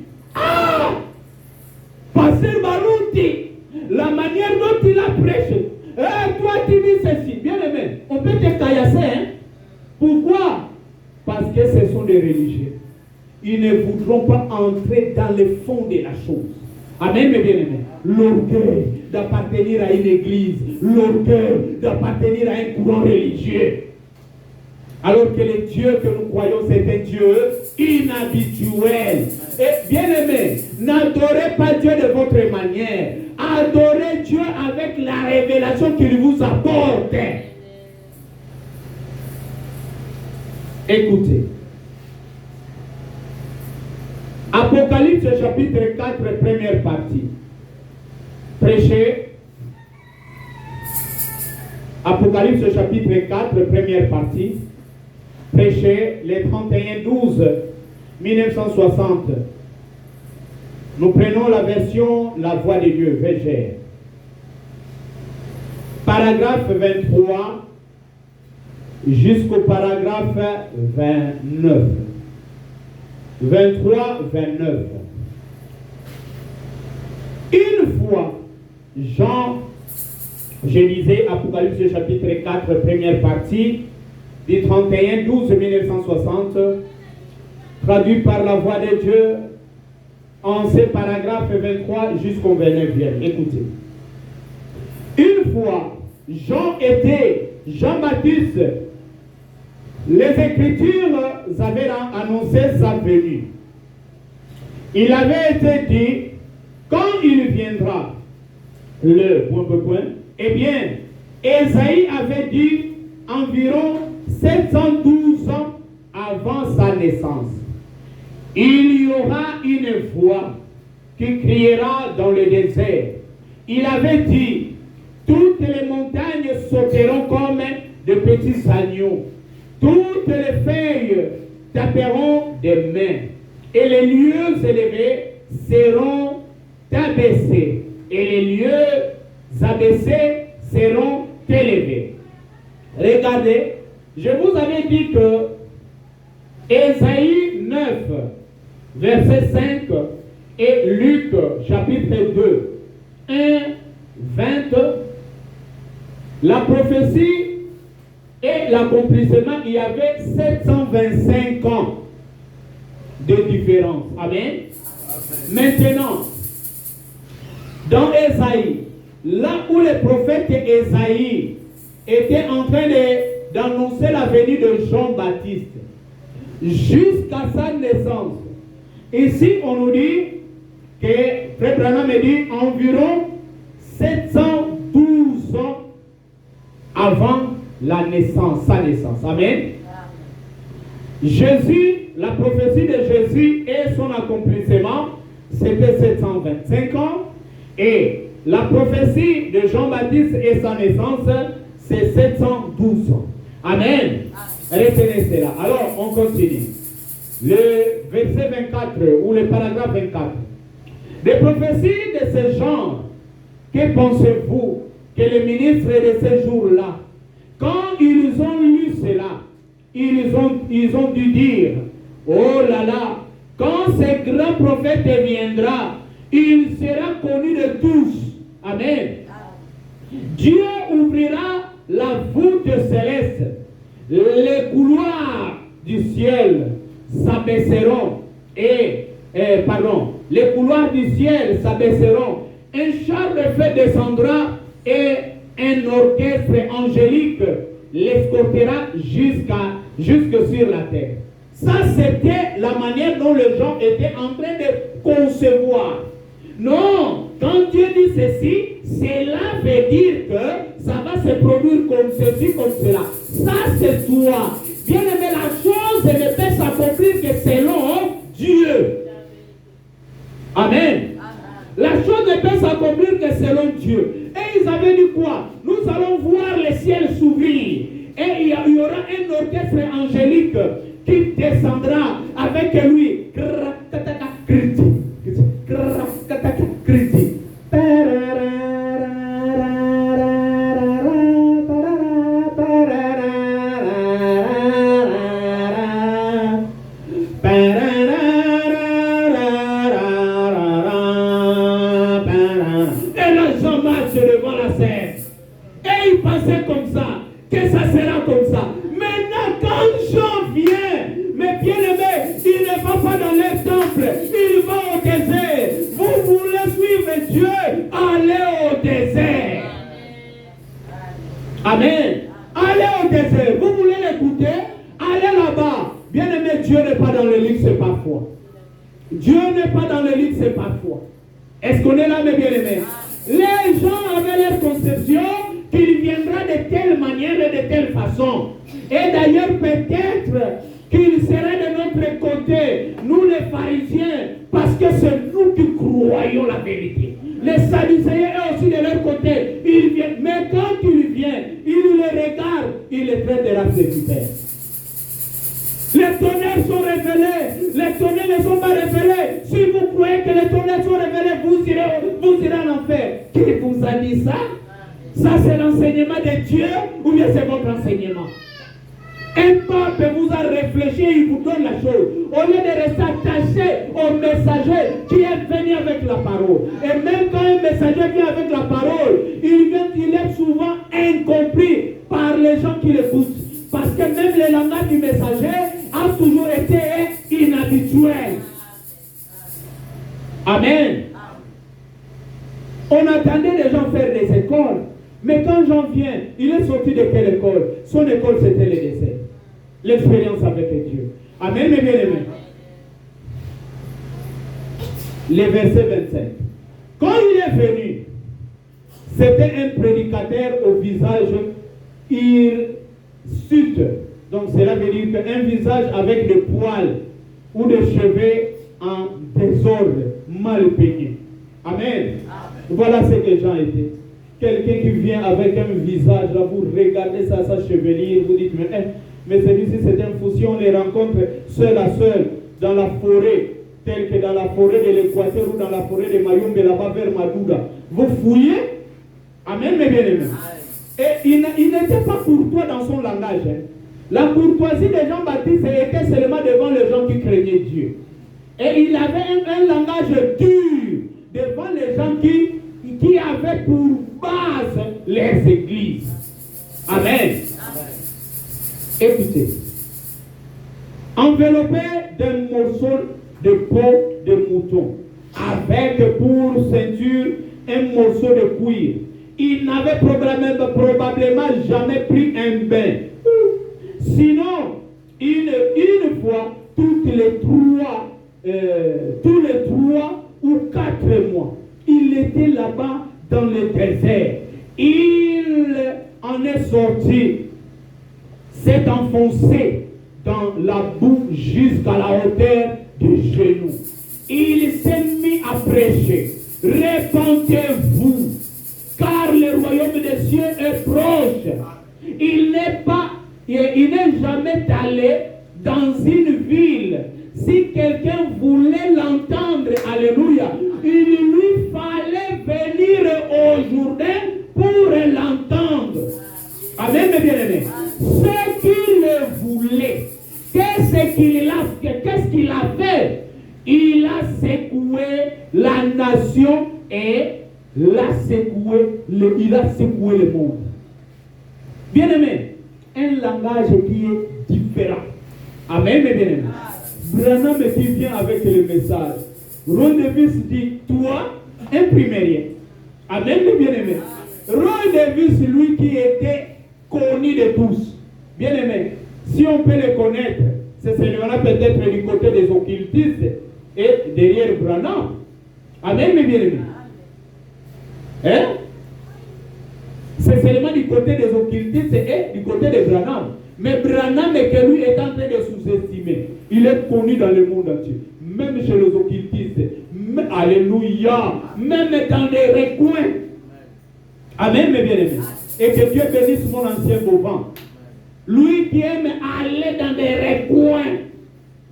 Pasteur Barouti, la manière dont il a prêché, toi tu dis ceci, bien-aimé, on peut te caillasser, hein? Pourquoi? Parce que ce sont des religieux. Ils ne voudront pas entrer dans le fond de la chose. Amen, mes bien-aimés. L'orgueil d'appartenir à une église, l'orgueil d'appartenir à un courant religieux. Alors que le Dieu que nous croyons, c'est un Dieu inhabituel. Et bien-aimés, n'adorez pas Dieu de votre manière. Adorez Dieu avec la révélation qu'il vous apporte. Écoutez. Apocalypse chapitre 4, première partie. Prêchez. Apocalypse chapitre 4, première partie. Prêchez les 31-12, 1960. Nous prenons la version La Voix de Dieu, VGR. Paragraphe 23 jusqu'au paragraphe 29. 23, 29. Une fois, je lisais Apocalypse chapitre 4, première partie, du 31, 12, 1960, traduit par la voix de Dieu, en ces paragraphes 23 jusqu'au 29e. Écoutez. Une fois, Jean-Baptiste Les Écritures avaient annoncé sa venue. Il avait été dit, quand il viendra, eh bien, Ésaïe avait dit environ 712 ans avant sa naissance. Il y aura une voix qui criera dans le désert. Il avait dit, toutes les montagnes sauteront comme de petits agneaux. Toutes les feuilles taperont des mains. Et les lieux élevés seront abaissés. Et les lieux abaissés seront élevés. Regardez, je vous avais dit que Ésaïe 9, verset 5 et Luc chapitre 2, 1, 20, la prophétie et l'accomplissement, il y avait 725 ans de différence. Amen. Maintenant, dans Ésaïe, là où le prophète Ésaïe était en train d'annoncer la venue de Jean-Baptiste, jusqu'à sa naissance, ici on nous dit que Frère Branham me dit environ 712 ans avant la naissance, sa naissance. Amen. Jésus, la prophétie de Jésus et son accomplissement, c'était 725 ans. Et la prophétie de Jean-Baptiste et sa naissance, c'est 712 ans. Amen. Retenez cela. Alors, on continue. Le verset 24 ou le paragraphe 24. Des prophéties de ce genre, que pensez-vous que les ministres de ces jours-là, quand ils ont lu cela, ils ont dû dire, oh là là, quand ce grand prophète viendra, il sera connu de tous. Amen. Dieu ouvrira la voûte céleste. Les couloirs du ciel s'abaisseront. Les couloirs du ciel s'abaisseront. Un char de feu descendra et un orchestre angélique l'escortera jusque sur la terre. Ça, c'était la manière dont les gens étaient en train de concevoir. Non, quand Dieu dit ceci, cela veut dire que ça va se produire comme ceci, comme cela. Ça, c'est toi. Bien aimé, la chose ne peut s'accomplir que selon Dieu. Amen. La chose ne peut s'accomplir que selon Dieu. Et ils avaient dit quoi? Nous allons voir le ciel s'ouvrir. Et il y aura un orchestre angélique qui descendra avec lui. Amen. Allez au désert. Vous voulez l'écouter? Allez là-bas. Bien aimé, Dieu n'est pas dans le luxe parfois. Dieu n'est pas dans le luxe parfois. Est-ce qu'on est là, mes bien-aimés? Les gens avaient leur conception qu'il viendra de telle manière et de telle façon. Et d'ailleurs, peut-être qu'il serait de notre côté, nous les pharisiens, parce que c'est nous qui croyons la vérité. Les Sadducéens aussi de leur côté, ils viennent. Mais quand il vient, il les regarde, il les traite de race de vipères. Les tonnerres sont révélés, les tonnerres ne sont pas révélés. Si vous croyez que les tonnerres sont révélés, vous irez en enfer. Qui vous a dit ça? Ça c'est l'enseignement de Dieu ou bien c'est votre enseignement? Un pape vous a réfléchi, il vous donne la chose. Au lieu de rester attaché au messager qui est venu avec la parole. Et même quand un messager vient avec la parole, il est souvent incompris par les gens qui l'écoutent. Parce que même le langage du messager a toujours été inhabituel. Amen. On attendait les gens faire des écoles. Mais quand Jean vient, il est sorti de quelle école? Son école, c'était le désert. l'expérience avec Dieu. Amen, mes bien-aimés. Le verset 25. Quand il est venu, c'était un prédicateur au visage hirsute. Donc cela veut dire qu'un visage avec des poils ou des cheveux en désordre, mal peignés. Amen. Voilà ce que Jean était. Quelqu'un qui vient avec un visage, là, vous regardez sa chevelure, vous dites, mais celui-ci c'est un fou. Si on les rencontre seul à seul dans la forêt, tel que dans la forêt de l'Équateur ou dans la forêt de Mayombe, là-bas vers Madouga, vous fouillez. Amen, mes bien-aimés. Et il n'était pas courtois dans son langage. La courtoisie des Jean-Baptiste était seulement devant les gens qui craignaient Dieu. Et il avait un langage dur devant les gens qui avaient pour base les églises. Amen. Écoutez. Enveloppé d'un morceau de peau de mouton, avec pour ceinture un morceau de cuir. Il n'avait probablement jamais pris un bain. Sinon, une fois, tous les 3 ou 4 mois, il était là-bas dans le désert. Il en est sorti, s'est enfoncé dans la boue jusqu'à la hauteur des genoux. Il s'est mis à prêcher. Répentez-vous, car le royaume des cieux est proche. Il n'est jamais allé dans une ville. Si quelqu'un voulait l'entendre, alléluia, il lui fallait venir au Jourdain pour l'entendre. Amen, mes bien-aimés. Ce qu'il voulait, qu'est-ce qu'il a fait? Il a secoué la nation et il a secoué le monde. Bien-aimés, un langage qui est différent. Amen, mes bien-aimés. Branham qui vient avec le message. Ron Davis dit, toi, imprimez rien. Amen, mes bien-aimés. Ron Davis, lui qui était connu de tous. Bien-aimés, si on peut le connaître, c'est seulement peut-être du côté des occultistes et derrière Branham. Amen, mes bien-aimés. Hein? C'est seulement du côté des occultistes et du côté de Branham. Mais Branham que lui est en train de sous-estimer. Il est connu dans le monde entier. Même chez les occultistes. Alléluia. Même dans les recoins. Amen, mes bien-aimés. Et que Dieu bénisse mon ancien Bovan. Lui qui aime aller dans des recoins,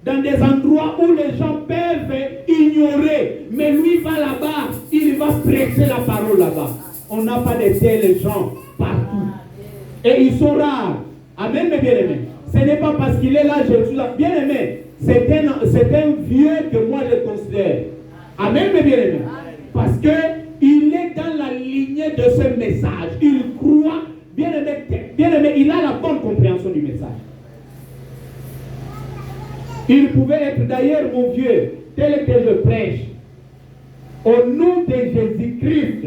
dans des endroits où les gens peuvent ignorer. Mais lui va là-bas, il va prêcher la parole là-bas. On n'a pas de tels gens partout. Et ils sont rares. Amen, mes bien-aimés. Ce n'est pas parce qu'il est là, Jésus là. Bien-aimé, c'est un vieux que moi je considère. Amen, mes bien-aimés. Parce qu'il est dans la lignée de ce message. Il croit. Bien-aimé, il a la bonne compréhension du message. Il pouvait être d'ailleurs, mon vieux, tel que je prêche, au nom de Jésus-Christ.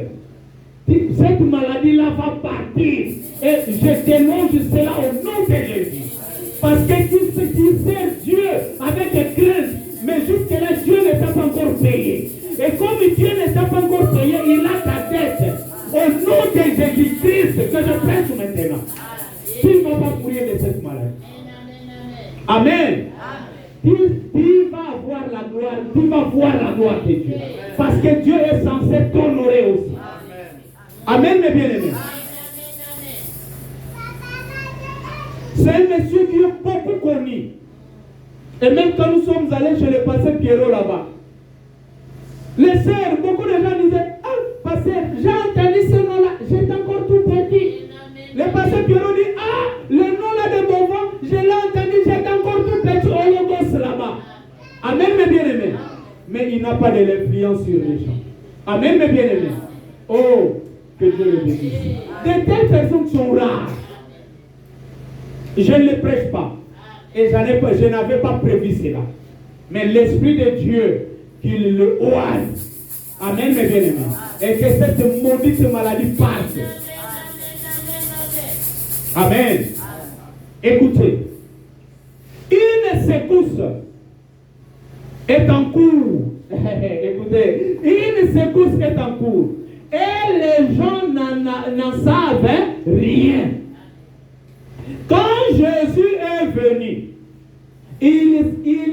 Cette maladie-là va partir. Et je dénonce cela au nom de Jésus. Parce que tu sers Dieu avec crainte. Mais jusque-là, Dieu ne t'a pas encore payé. Et comme Dieu ne t'a pas encore payé, il a ta dette. Au nom de Jésus-Christ que je prêche maintenant. Tu ne vas pas mourir de cette maladie. Amen. Tu vas avoir la gloire. Tu vas voir la gloire de Dieu. Parce que Dieu est censé t'honorer aussi. Amen, mes bien-aimés. C'est un monsieur qui est beaucoup connu. Et même quand nous sommes allés chez le pasteur Pierrot là-bas, les sœurs, beaucoup de gens disaient, ah, pasteur, j'ai entendu ce nom-là, j'étais encore tout petit. Le pasteur Pierrot dit, ah, le nom-là de Bovan, je l'ai entendu, j'étais encore tout petit au Logos là-bas. Amen, mes bien-aimés. Mais il n'a pas de l'influence sur les gens. Amen, mes bien-aimés. Oh, que Dieu le bénisse. De telles personnes sont rares. Je ne les prêche pas. Et je n'avais pas prévu cela. Mais l'Esprit de Dieu, qu'il le oise. Amen, mes bien-aimés. Et que cette maudite maladie parte. Amen. Écoutez. secousse est en cours. Écoutez, une secousse est en cours. Et les gens n'en savent rien. Quand Jésus est venu, il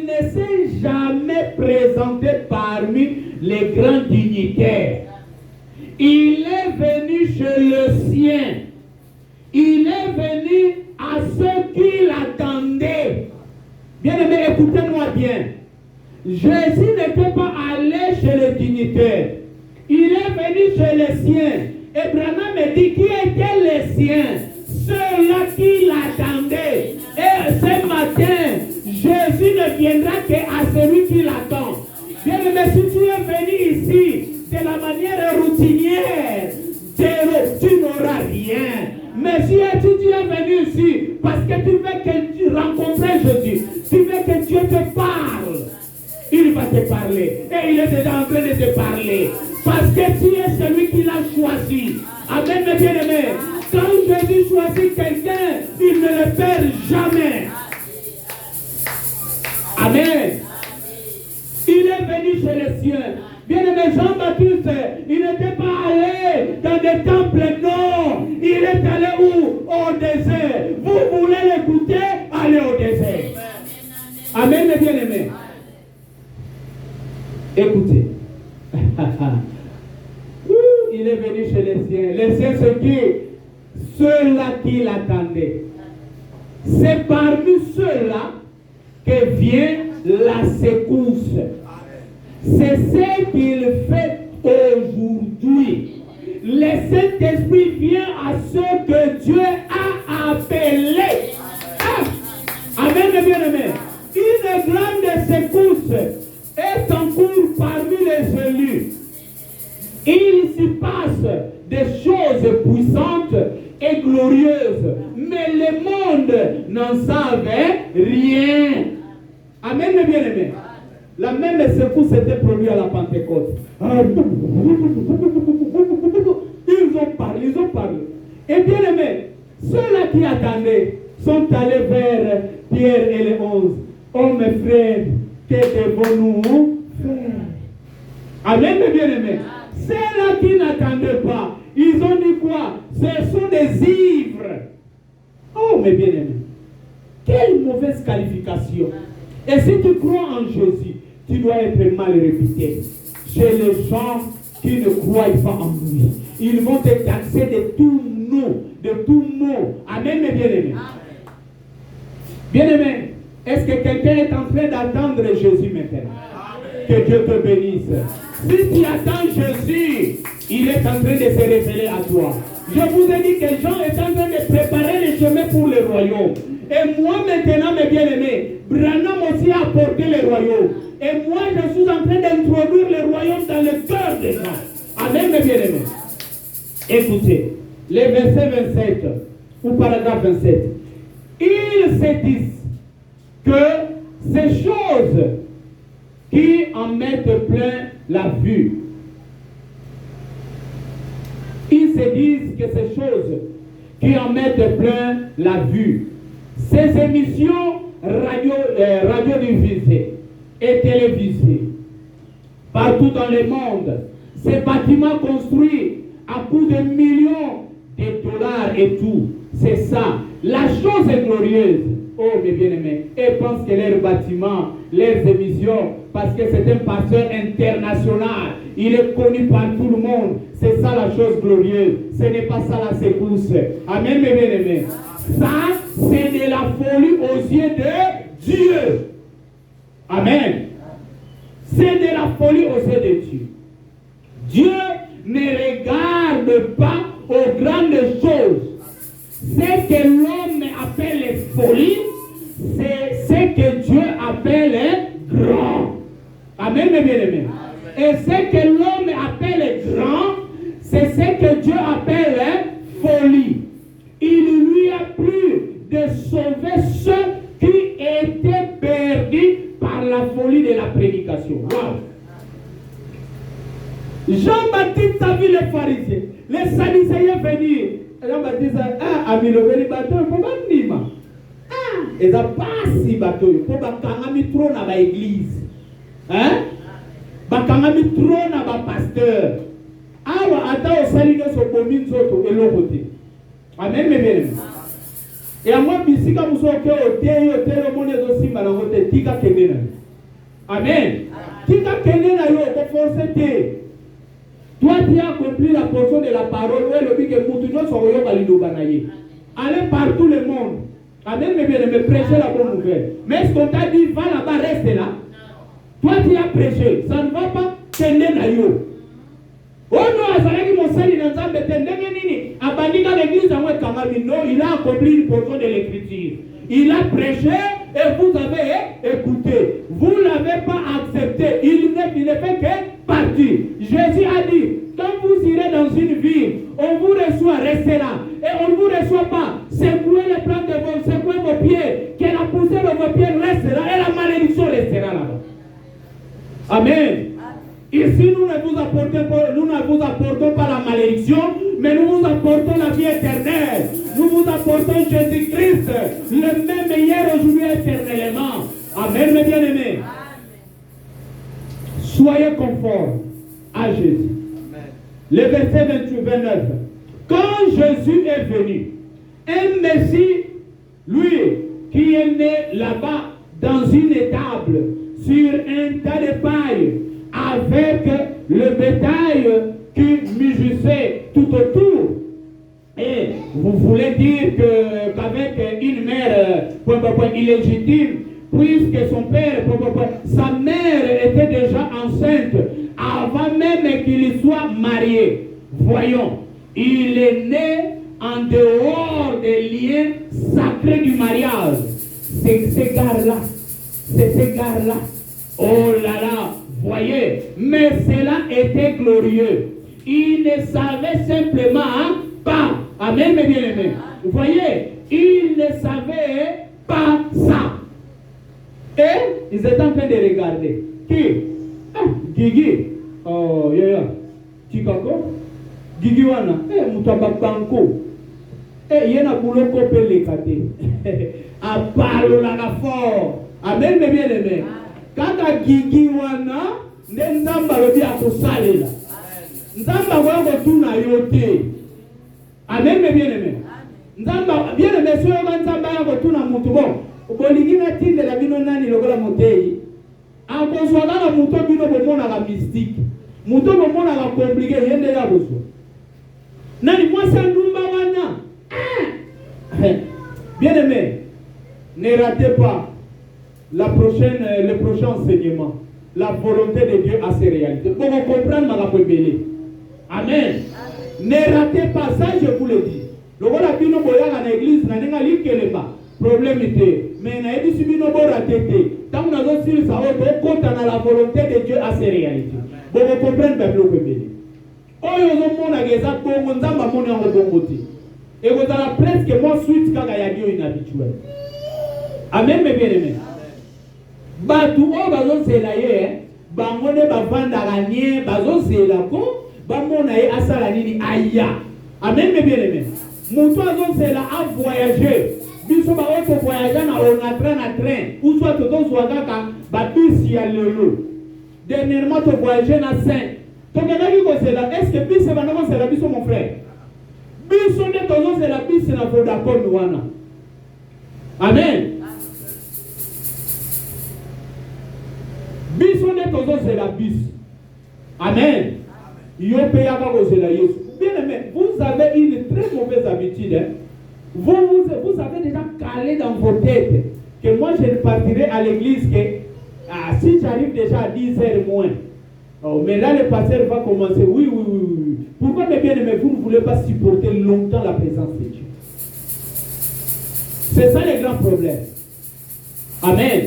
ne s'est jamais présenté parmi les grands dignitaires. Il est venu chez le sien. Il est venu à ceux qui l'attendaient. Bien-aimés, écoutez-moi bien. Jésus n'était pas allé chez les dignitaires. Il est venu chez les siens. Et Branham me dit qui étaient les siens? Ceux-là qui l'attendaient. Et ce matin, Jésus ne viendra qu'à celui qui l'attend. Bien-aimé, si tu es venu ici de la manière routinière, tu n'auras rien. Mais si tu es venu ici parce que tu veux rencontrer Jésus, tu veux que Dieu te parle, il va te parler. Et il est déjà en train de te parler. Parce que tu es celui qui l'a choisi. Amen, mes bien-aimés. Quand Jésus choisit quelqu'un, il ne le perd jamais. Amen. Il est venu chez les siens. Bien-aimé, Jean-Baptiste, il n'était pas allé dans des temples, non. Il est allé où? Au désert. Vous voulez l'écouter? Allez au désert. Amen, mes bien-aimés. Écoutez. Il est venu chez les siens. Les siens, c'est qui? Ceux-là qui l'attendaient. C'est parmi ceux-là que vient la secousse. C'est ce qu'il fait aujourd'hui. Le Saint-Esprit vient à ceux que Dieu a appelés. Amen, mes bien-aimés. Une grande secousse est en cours parmi les élus. Il s'y passe des choses puissantes et glorieuses, mais le monde n'en savait rien. Amen, mes bien-aimés. La même secousse s'était produite à la Pentecôte. Ils ont parlé. Et bien aimé, ceux-là qui attendaient sont allés vers Pierre et les 11. Oh mes frères, que devons-nous faire? Amen, mes bien-aimés. Ceux-là qui n'attendaient pas, ils ont dit quoi? Ce sont des ivres. Oh mes bien-aimés, quelle mauvaise qualification. Et si tu crois en Jésus, tu dois être mal réputé chez les gens qui ne croient pas en lui. Ils vont te taxer de tout nom, de tout mot. Amen, mes bien-aimés. Bien-aimés, est-ce que quelqu'un est en train d'attendre Jésus maintenant? Que Dieu te bénisse. Si tu attends Jésus, il est en train de se révéler à toi. Je vous ai dit que Jean est en train de préparer le chemin pour le royaume. Et moi maintenant, mes bien-aimés, Branham aussi a apporté le royaume. Et moi, je suis en train d'introduire le royaume dans le cœur des gens. Amen, mes bien-aimés. Écoutez, le verset 27, ou paragraphe 27. Ils se disent que ces choses qui en mettent plein la vue, ils se disent que ces choses qui en mettent plein la vue, ces émissions radiodiffusées et télévisées partout dans le monde, ces bâtiments construits à coût de millions de dollars et tout, c'est ça. La chose est glorieuse. Oh mes bien-aimés, et pensent que leurs bâtiments, leurs émissions, parce que c'est un pasteur international, il est connu par tout le monde, c'est ça la chose glorieuse, ce n'est pas ça la secousse. Amen, mes bien-aimés. Ça, c'est de la folie aux yeux de Dieu. Amen. C'est de la folie aux yeux de Dieu. Dieu ne regarde pas aux grandes choses. Ce que l'homme appelle folie, c'est ce que Dieu appelle grand. Amen, mes bien-aimés. Et ce que l'homme appelle grand, c'est ce que Dieu appelle folie. Il lui a plu de sauver ceux qui étaient perdus par la folie de la prédication. Wow. Jean-Baptiste a vu les pharisiens, les sadducéens venir. Jean-Baptiste a mis le bateau, Et ça passe si bateau. Pour bakangami trop na ba église. Hein? Bakangami trop na ba pasteur. Awa ata osali no so bomi nzoto elokote. Amen mes. Et à moi bisika muso ke ote le monde zo simba na ngote tika kende na. Amen. Tika kende na yo ko forcer te. Toi tu as accompli la portion de la parole. Ouais le big mutu no so yo kalido banaye. Allez partout le monde. Amen, mais bien, mais prêcher la bonne nouvelle. Mais ce qu'on t'a dit, va là-bas, reste là. Toi, tu as prêché. Ça ne va pas tendre na yo. Oh non, Azalaki Monsali Nanzambe tendre nini. Abandika l'église à moi Kamami. Non, il a accompli une portion de l'écriture. Il a prêché et vous avez écouté. Vous ne l'avez pas accepté. Il ne fait que partir. Jésus a dit, quand vous irez dans une ville, on vous reçoit, restez là. Et on ne vous reçoit pas. Secouez les plantes de vos pieds. Que la poussière de vos pieds restera et la malédiction restera là-bas. Amen. Ici, nous ne vous apportons pas la malédiction, mais nous vous apportons la vie éternelle. Nous vous apportons Jésus-Christ, le même hier, aujourd'hui, éternellement. Amen, mes bien-aimés. Soyez conformes à Jésus. Le verset 29. Quand Jésus est venu, un Messie, lui, qui est né là-bas dans une étable, sur un tas de paille, avec le bétail qui mugissait tout autour. Et vous voulez dire qu'avec une mère illégitime, puisque son père, sa mère était déjà enceinte, avant même qu'il soit marié. Voyons, il est né en dehors des liens sacrés du mariage. C'est ces gars-là. Oh là là, voyez, mais cela était glorieux. Il ne savait simplement pas. Amen, mes bien-aimés. Vous voyez, il ne savait pas ça. Et ils étaient en train de regarder. Qui? Gigi. Oh, yeah. Tikako. Gigi wana. Mutamba banko. Yena bouloko pelekate. A parle la fort. Amen, mes bien-aimés. Quand à Gigi wana, nzamba lobi akosalela. Nzamba wango tuna yote. Amen, mes bien-aimés. Nzamba bien-aimé soyo nzamba yango tuna mutu bon. Bolingina tinde la bino nani lokola motei. Akozwaka na muto bino bomona la mystique. Muto bomona la compliqué yende ya boso. Nani mwasa ndumba wana. Bien-aimé, ne ratez pas le prochain enseignement. La volonté de Dieu a ses réalités. Pour comprendre ma la Amen. Ne ratez pas ça, je vous le dis. Le roi a dit non, boya dans l'église, n'a pas dit que le pas. Problème était. Mais n'a dit si bino bo raté. Tant qu'on a aussi ça, on compte dans la volonté de Dieu a ses réalités. Pour comprendre ma la Oyo zo mona geza bongo nzamba mona ngo bongo ti. Et vous allez presque moi suite quand il y a Dieu inhabituel. Amen, mes bien-aimés. Batu o bazo selaye, bangone bavanda ganye, bazo selako, bamona ye asala nini aya. Amen, mes bien-aimés. Mutu azo sela a voyager. Biso ba auto voyager na train, ou soit todo swagaka ba bisi ya lelo. Dernièrement to voyager na Saint. Donc est-ce que bis c'est la bis mon frère? Bis on est toujours c'est la bis na Vodacom wana. Amen. Bis on est toujours c'est la bis. Amen. Yo paya ka ko c'est la Yesu. Bien aimé, vous avez une très mauvaise habitude. Hein? Vous avez déjà calé dans vos têtes que moi je partirai à l'église que si j'arrive déjà à 10h moins. Oh, mais là, le pasteur va commencer. Oui. Pourquoi, mes bien-aimés, vous ne voulez pas supporter longtemps la présence de Dieu? C'est ça le grand problème. Amen.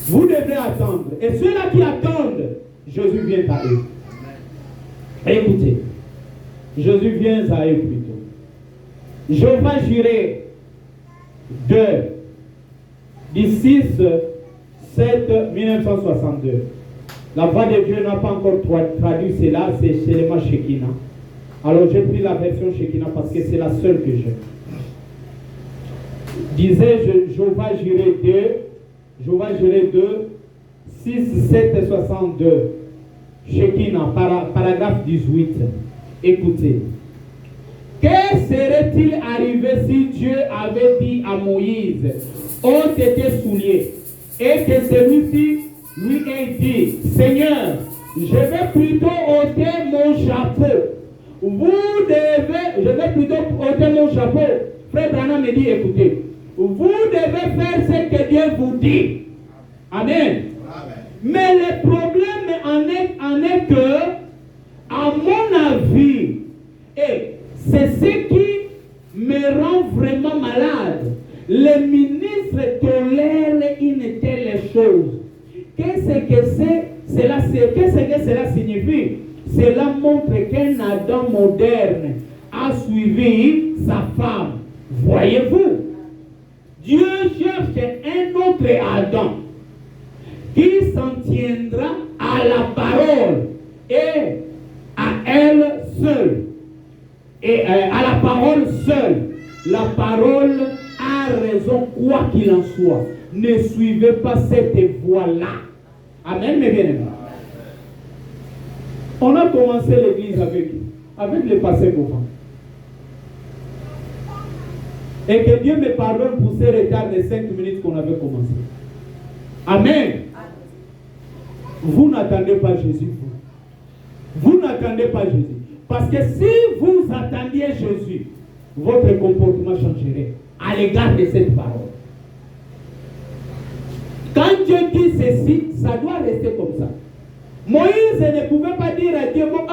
Vous devez attendre. Et ceux-là qui attendent, Jésus vient à eux. Écoutez. Jésus vient à eux plutôt. Je vais jurer du 6 7 1962. La voix de Dieu n'a pas encore traduit cela, c'est seulement Shekinah. Alors j'ai pris la version Shekinah parce que c'est la seule que j'ai. disait Jéhovah Jireh 2, 6, 7 et 62. Shekinah, paragraphe 18. Écoutez. Que serait-il arrivé si Dieu avait dit à Moïse, ôte tes souliers, et que celui-ci lui ait dit, Seigneur, je vais plutôt ôter mon chapeau. Je vais plutôt ôter mon chapeau. Frère Branham me dit, écoutez, vous devez faire ce que Dieu vous dit. Amen. Mais le problème en est que, à mon avis, et c'est ce qui me rend vraiment malade. Les ministres tolèrent une telle chose. Qu'est-ce que cela signifie? Cela montre qu'un Adam moderne a suivi sa femme. Voyez-vous? Dieu cherche un autre Adam qui s'en tiendra à la parole et à elle seule. Et à la parole seule. La parole a raison, quoi qu'il en soit. Ne suivez pas cette voie-là. Amen, mes bien-aimés. On a commencé l'église avec les passés courants. Et que Dieu me pardonne pour ce retard de 5 minutes qu'on avait commencé. Amen. Vous n'attendez pas Jésus. Vous n'attendez pas Jésus. Parce que si vous attendiez Jésus, votre comportement changerait à l'égard de cette parole. Quand Dieu dit ceci, ça doit rester comme ça. Moïse ne pouvait pas dire à Dieu, bon,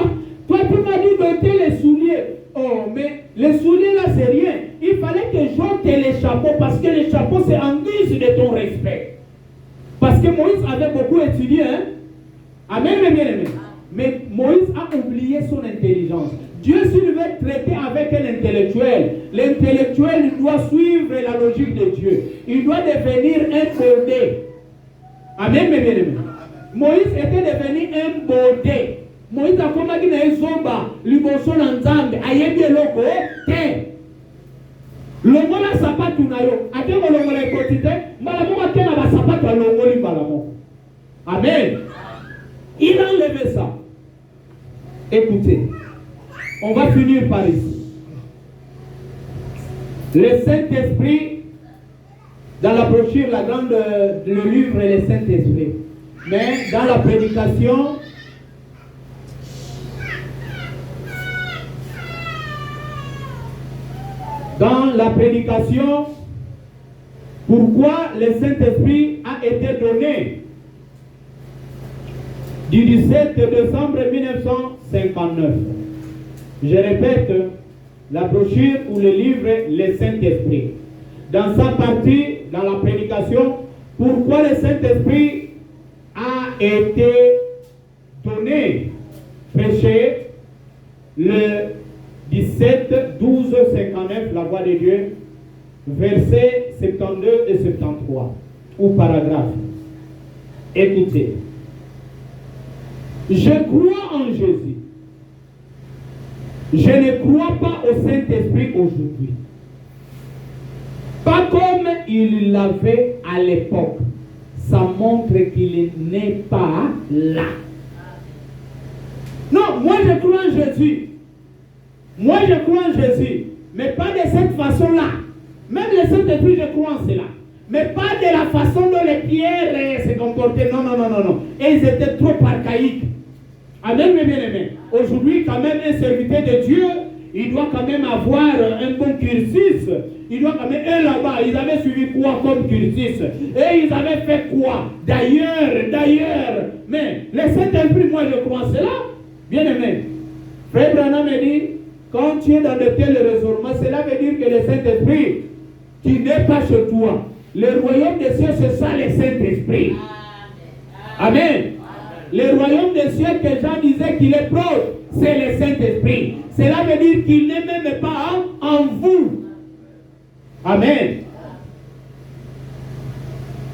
toi tu m'as dit d'ôter les souliers. Oh, mais les souliers là c'est rien. Il fallait que j'ôte les chapeaux parce que les chapeaux c'est en guise de ton respect. Parce que Moïse avait beaucoup étudié. Hein? Amen, mes bien-aimés. Mais Moïse a oublié son intelligence. Dieu, s'il veut traiter avec un intellectuel, l'intellectuel doit suivre la logique de Dieu. Il doit devenir un baudet. Amen, mes bien-aimés. Moïse était devenu un baudet. Moïse a commencé à dire Zomba, Liboso Nzambe, Ayebi Eloko, Te. Longola sapatu na yo. Ate molongola ekotite, malamo makena ba sapatu alongoli malamo. Amen. Il a enlevé ça. Écoutez, on va finir par ici. Le Saint-Esprit, dans la brochure, le livre est le Saint-Esprit. Mais dans la prédication, pourquoi le Saint-Esprit a été donné du 17 décembre 1959. Je répète, la brochure ou le livre Le Saint-Esprit. Dans sa partie, dans la prédication, pourquoi le Saint-Esprit a été donné, prêché le 17, 12, 59, la voix de Dieu, versets 72 et 73, ou paragraphe. Écoutez. Je crois en Jésus. Je ne crois pas au Saint-Esprit aujourd'hui. Pas comme il l'avait à l'époque. Ça montre qu'il n'est pas là. Non, moi je crois en Jésus. Moi je crois en Jésus. Mais pas de cette façon-là. Même le Saint-Esprit, je crois en cela. Mais pas de la façon dont les pierres se comportaient. Non. Et ils étaient trop archaïques. Amen, mes bien-aimés. Aujourd'hui, quand même, un serviteur de Dieu, il doit quand même avoir un bon cursus. Il doit quand même, eux là-bas, ils avaient suivi quoi comme cursus? Et ils avaient fait quoi? D'ailleurs. Mais le Saint-Esprit, moi je crois en cela. Bien-aimé. Frère Branham me dit, quand tu es dans de tels raisonnements, cela veut dire que le Saint-Esprit, qui n'est pas chez toi. Le royaume des cieux, c'est ça le Saint-Esprit. Amen. Le royaume des cieux que Jean disait qu'il est proche, c'est le Saint-Esprit. Cela veut dire qu'il n'est même pas en vous. Amen.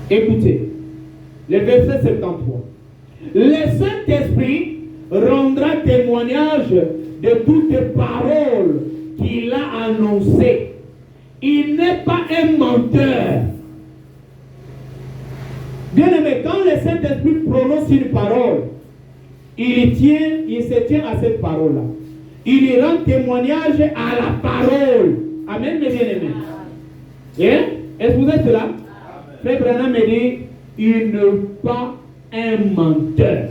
Écoutez, le verset 73. Le Saint-Esprit rendra témoignage de toutes paroles qu'il a annoncées. il n'est pas un menteur. Bien aimé, quand le Saint-Esprit prononce une parole, il se tient à cette parole-là. Il y rend témoignage à la parole. Amen, mes bien-aimés. Est-ce que vous êtes là? Frère Branham me dit, il n'est pas un menteur.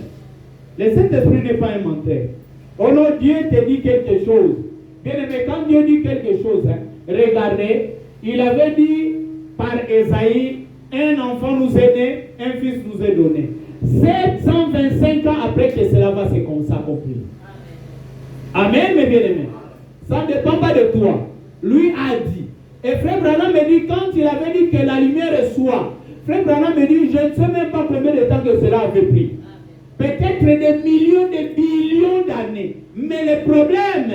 Le Saint-Esprit n'est pas un menteur. Oh non, Dieu te dit quelque chose. Bien aimé, quand Dieu dit quelque chose, regardez, il avait dit par Ésaïe, un enfant nous est né, un fils nous est donné. 725 ans après que cela va s'accomplir. Amen, mes bien-aimés. Ça ne dépend pas de toi. Lui a dit. Et Frère Branham me dit, quand il avait dit que la lumière soit, Frère Branham me dit, je ne sais même pas combien de temps que cela avait pris. Peut-être des millions, des billions d'années. Mais le problème,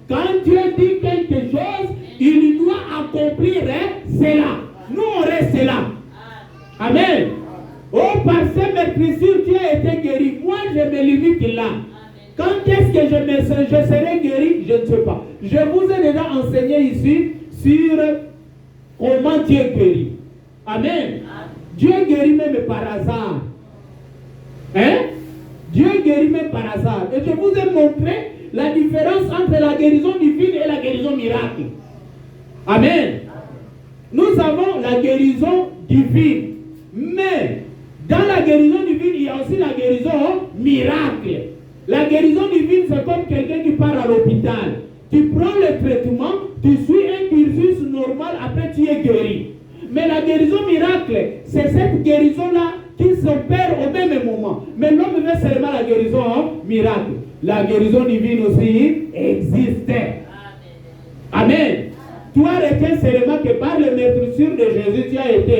quand Dieu dit quelque chose, il doit accomplir cela. Nous, on reste là. Amen. Oh, par ces maîtrisures, tu as été guéri. Moi, je me limite là. Quand est-ce que je serai guéri? Je ne sais pas. Je vous ai déjà enseigné ici sur comment Dieu guérit. Amen. Dieu guérit même par hasard. Hein? Dieu guérit même par hasard. Et je vous ai montré la différence entre la guérison divine et la guérison miracle. Amen. Nous avons la guérison divine. Mais dans la guérison divine, il y a aussi la guérison miracle. La guérison divine, c'est comme quelqu'un qui part à l'hôpital. Tu prends le traitement, tu suis un cursus normal, après tu es guéri. Mais la guérison miracle, c'est cette guérison-là qui s'opère au même moment. Mais l'homme veut seulement la guérison miracle. La guérison divine aussi existe. Amen. Toi, retiens seulement que par les maîtrisures de Jésus, tu as été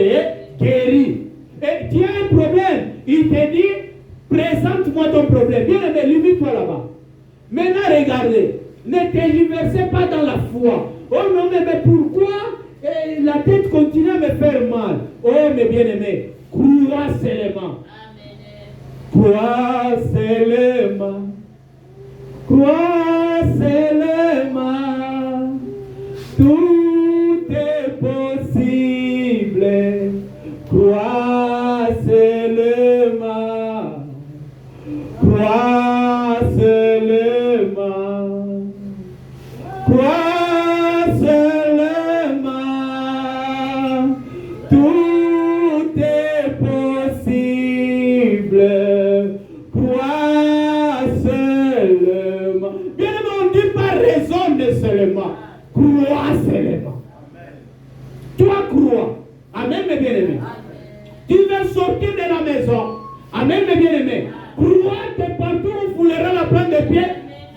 guéri. Et tu as un problème. Il te dit, présente-moi ton problème. Bien aimé, limite-toi là-bas. Maintenant, regardez. Ne tergiversez pas dans la foi. Oh non, mais pourquoi la tête continue à me faire mal? Oh, mes bien-aimés, crois seulement. Crois seulement. Crois seulement. Tout est possible. Crois seulement. Crois seulement. Crois seulement. Tout est possible. Crois seulement. Bien aimé, on ne dit pas raisonne seulement. Crois seulement. Toi crois. Amen, mes bien-aimés. Tu veux sortir de la maison. Amen, mes bien-aimés. Crois que partout où foulera la plante de pied,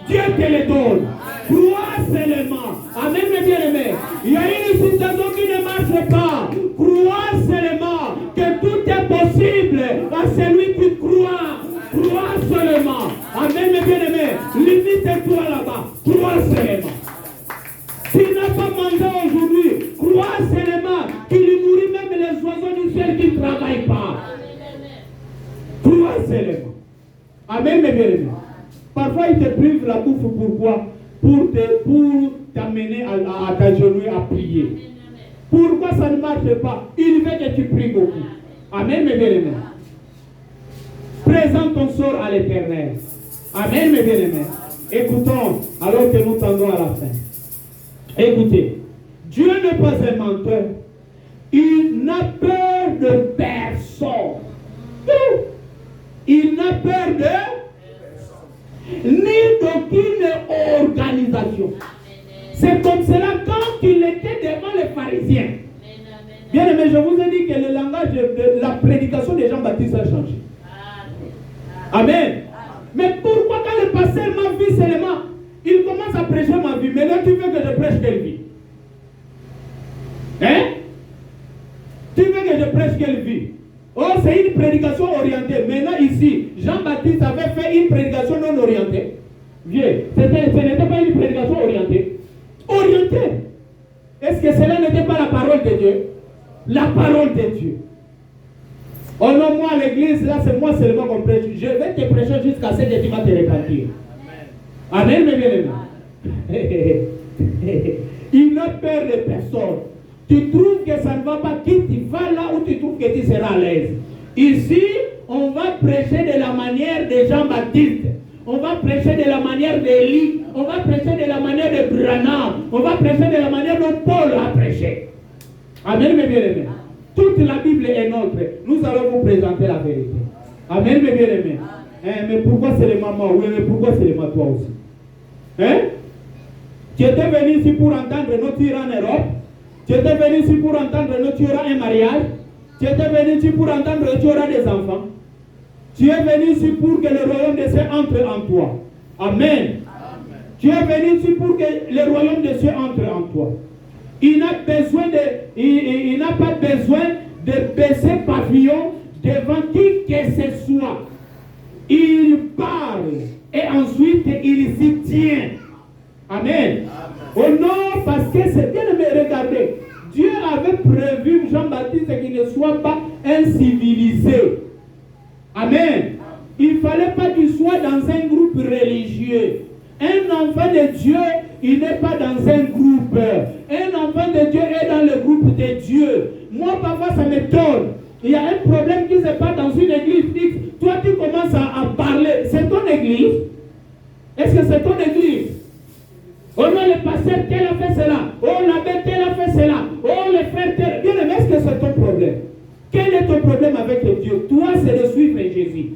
Dieu te le donne. Crois seulement. Amen, mes bien-aimés. Il y a une situation qui ne marche pas. Crois seulement que tout est possible à celui qui croit. Crois seulement. Amen, mes bien-aimés. Limite-toi là-bas. Crois seulement. Tu n'as pas mangé aujourd'hui. Crois seulement qu'il nourrit même les oiseaux du ciel qui ne travaillent pas. Crois seulement. Amen, mes bien-aimés. Parfois, il te prive la bouffe. Pourquoi? Pour t'amener à t'agenouiller, à prier. Pourquoi ça ne marche pas? Il veut que tu pries beaucoup. Amen, mes bien-aimés. Présente ton sort à l'Éternel. Amen, mes bien-aimés. Écoutons, alors que nous tendons à la fin. Écoutez, Dieu n'est pas un menteur. Il n'a peur de personne. Il n'a peur de ni d'aucune organisation. C'est comme cela quand il était devant les pharisiens. Bien aimé, je vous ai dit que le langage de la prédication de Jean-Baptiste a changé. Amen. Mais pourquoi quand le pasteur m'a vu seulement, il commence à prêcher ma vie, mais là tu veux que je prêche quelle vie? Hein? Tu veux que je prêche quelle vie? Oh, c'est une prédication orientée. Maintenant ici, Jean-Baptiste avait fait une prédication non orientée. Vieux, ce n'était pas une prédication orientée. Orientée. Est-ce que cela n'était pas la parole de Dieu? La parole de Dieu. Oh non, moi à l'église, là c'est moi seulement qu'on prêche. Je vais te prêcher jusqu'à ce que tu vas te repentir. Amen, mes bien-aimés. Il n'a peur de personne. tu trouves que ça ne va pas, quitte, tu vas là où tu trouves que tu seras à l'aise. Ici, on va prêcher de la manière de Jean-Baptiste. On va prêcher de la manière d'Élie. On va prêcher de la manière de Branham. On va prêcher de la manière dont Paul a prêché. Amen, mes bien-aimés. Toute la Bible est nôtre. Nous allons vous présenter la vérité. Amen, mes bien-aimés. Mais pourquoi seulement moi? Oui, mais pourquoi seulement toi aussi? Hein? Tu étais venu ici pour entendre nos tirs en Europe. Tu étais venu ici pour entendre nos tu auras un mariage. Tu étais venu ici pour entendre que tu auras des enfants. Tu es venu ici pour que le royaume des cieux entre en toi. Amen. Amen. Tu es venu ici pour que le royaume des cieux entre en toi. Il n'a pas besoin de baisser pavillon devant qui que ce soit. Il parle et ensuite il s'y tient. Amen. Oh non, parce que c'est bien de me regarder. Dieu avait prévu Jean-Baptiste qu'il ne soit pas un civilisé. Amen. Il ne fallait pas qu'il soit dans un groupe religieux. Un enfant de Dieu, il n'est pas dans un groupe. Un enfant de Dieu est dans le groupe de Dieu. Moi, parfois, ça m'étonne. Il y a un problème qui se passe dans une église fixe. Toi, tu commences à parler. C'est ton église? Est-ce que c'est ton église? Oh non, le pasteur tel a fait cela. Oh, l'abbé tel a fait cela. Oh, le frère tel. Bien aimé, est-ce que c'est ton problème? Quel est ton problème avec Dieu? Toi, c'est de suivre Jésus.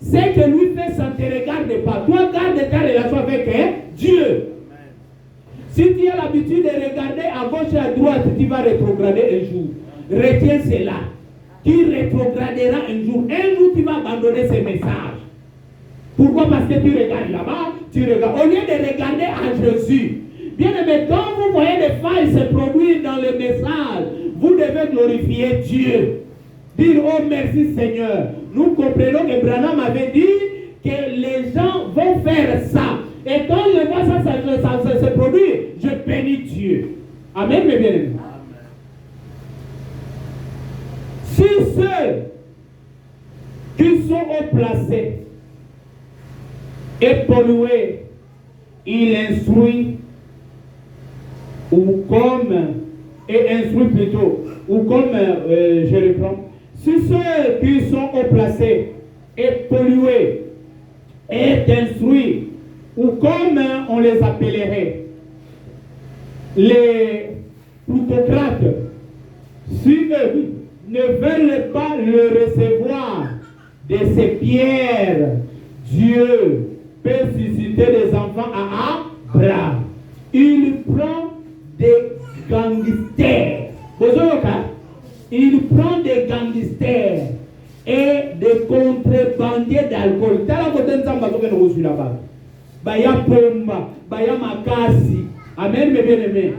Ce que lui fait, ça ne te regarde pas. Toi, garde ta relation avec Dieu. Amen. Si tu as l'habitude de regarder à gauche et à droite, tu vas rétrograder un jour. Retiens cela. Tu rétrograderas un jour. Un jour, tu vas abandonner ces messages. Pourquoi? Parce que tu regardes là-bas, tu regardes. Au lieu de regarder à Jésus. Bien aimé, quand vous voyez des failles se produire dans le message, vous devez glorifier Dieu. Dire, oh merci Seigneur. Nous comprenons que Branham avait dit que les gens vont faire ça. Et quand je vois ça se produire, je bénis Dieu. Amen, mes bien-aimés. Si ceux qui sont haut placés et pollués, il instruit, ou comme, et instruit plutôt, ou comme, je reprends, si ceux qui sont haut placés et pollués est instruit, ou comme on les appellerait, les plutocrates, si eux ne veulent pas le recevoir de ces pierres, Dieu peut susciter des enfants à Abraham. Il prend des gangsters. Il prend des gangsters et des contrebandiers d'alcool. Baya pomba, baya makasi. Amen, mes bien-aimés.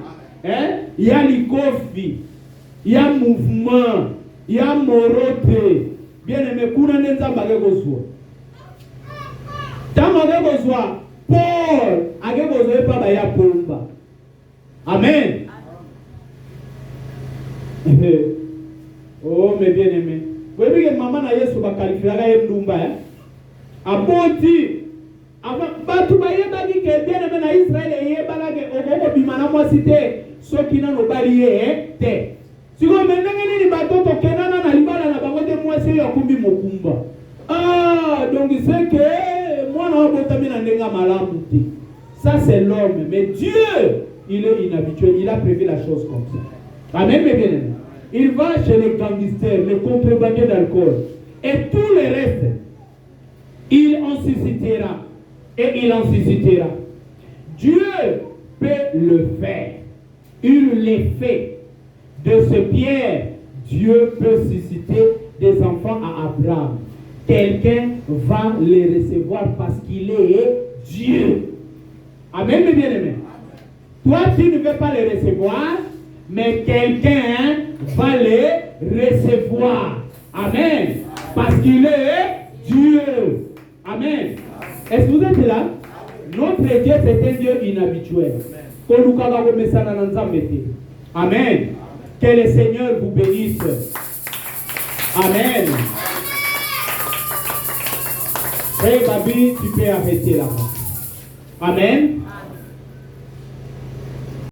Il y a l'ikofi, il y a mouvement, il y a morote. Bien-aimé, kuna nenzamba kozwa. Tama kozwa, Paul kozwa pa baya pomba. Amen. Oh, mes bien-aimés. Vous voyez que maman na Yesu ba qualifiera yemdumba aboti avant batu ba yeba ki ke bien-aimé na Israël yeba la ke okoko bimana moi cité soki na no balié te. Si vous menez ni batoto kenana na libala na bango te moi c'est yakumbi mokumba. Ah, donc c'est que moi na botami na ndenga malamu te. Ça c'est l'homme, mais Dieu, il est inhabituel, il a prévu la chose comme ça. Amen, mes bien-aimés. Il va chez les gangsters, les contrebandiers d'alcool. Et tout le reste, il en suscitera. Et il en suscitera. Dieu peut le faire. Il les fait. De ce Pierre, Dieu peut susciter des enfants à Abraham. Quelqu'un va les recevoir parce qu'il est Dieu. Amen, mes bien-aimés. Toi, tu ne veux pas les recevoir, mais quelqu'un va les recevoir. Amen. Parce qu'il est Dieu. Amen. Est-ce que vous êtes là? Notre Dieu, c'est un Dieu inhabituel. Amen. Que le Seigneur vous bénisse. Amen. Hey, Babi, tu peux arrêter là-bas. Amen.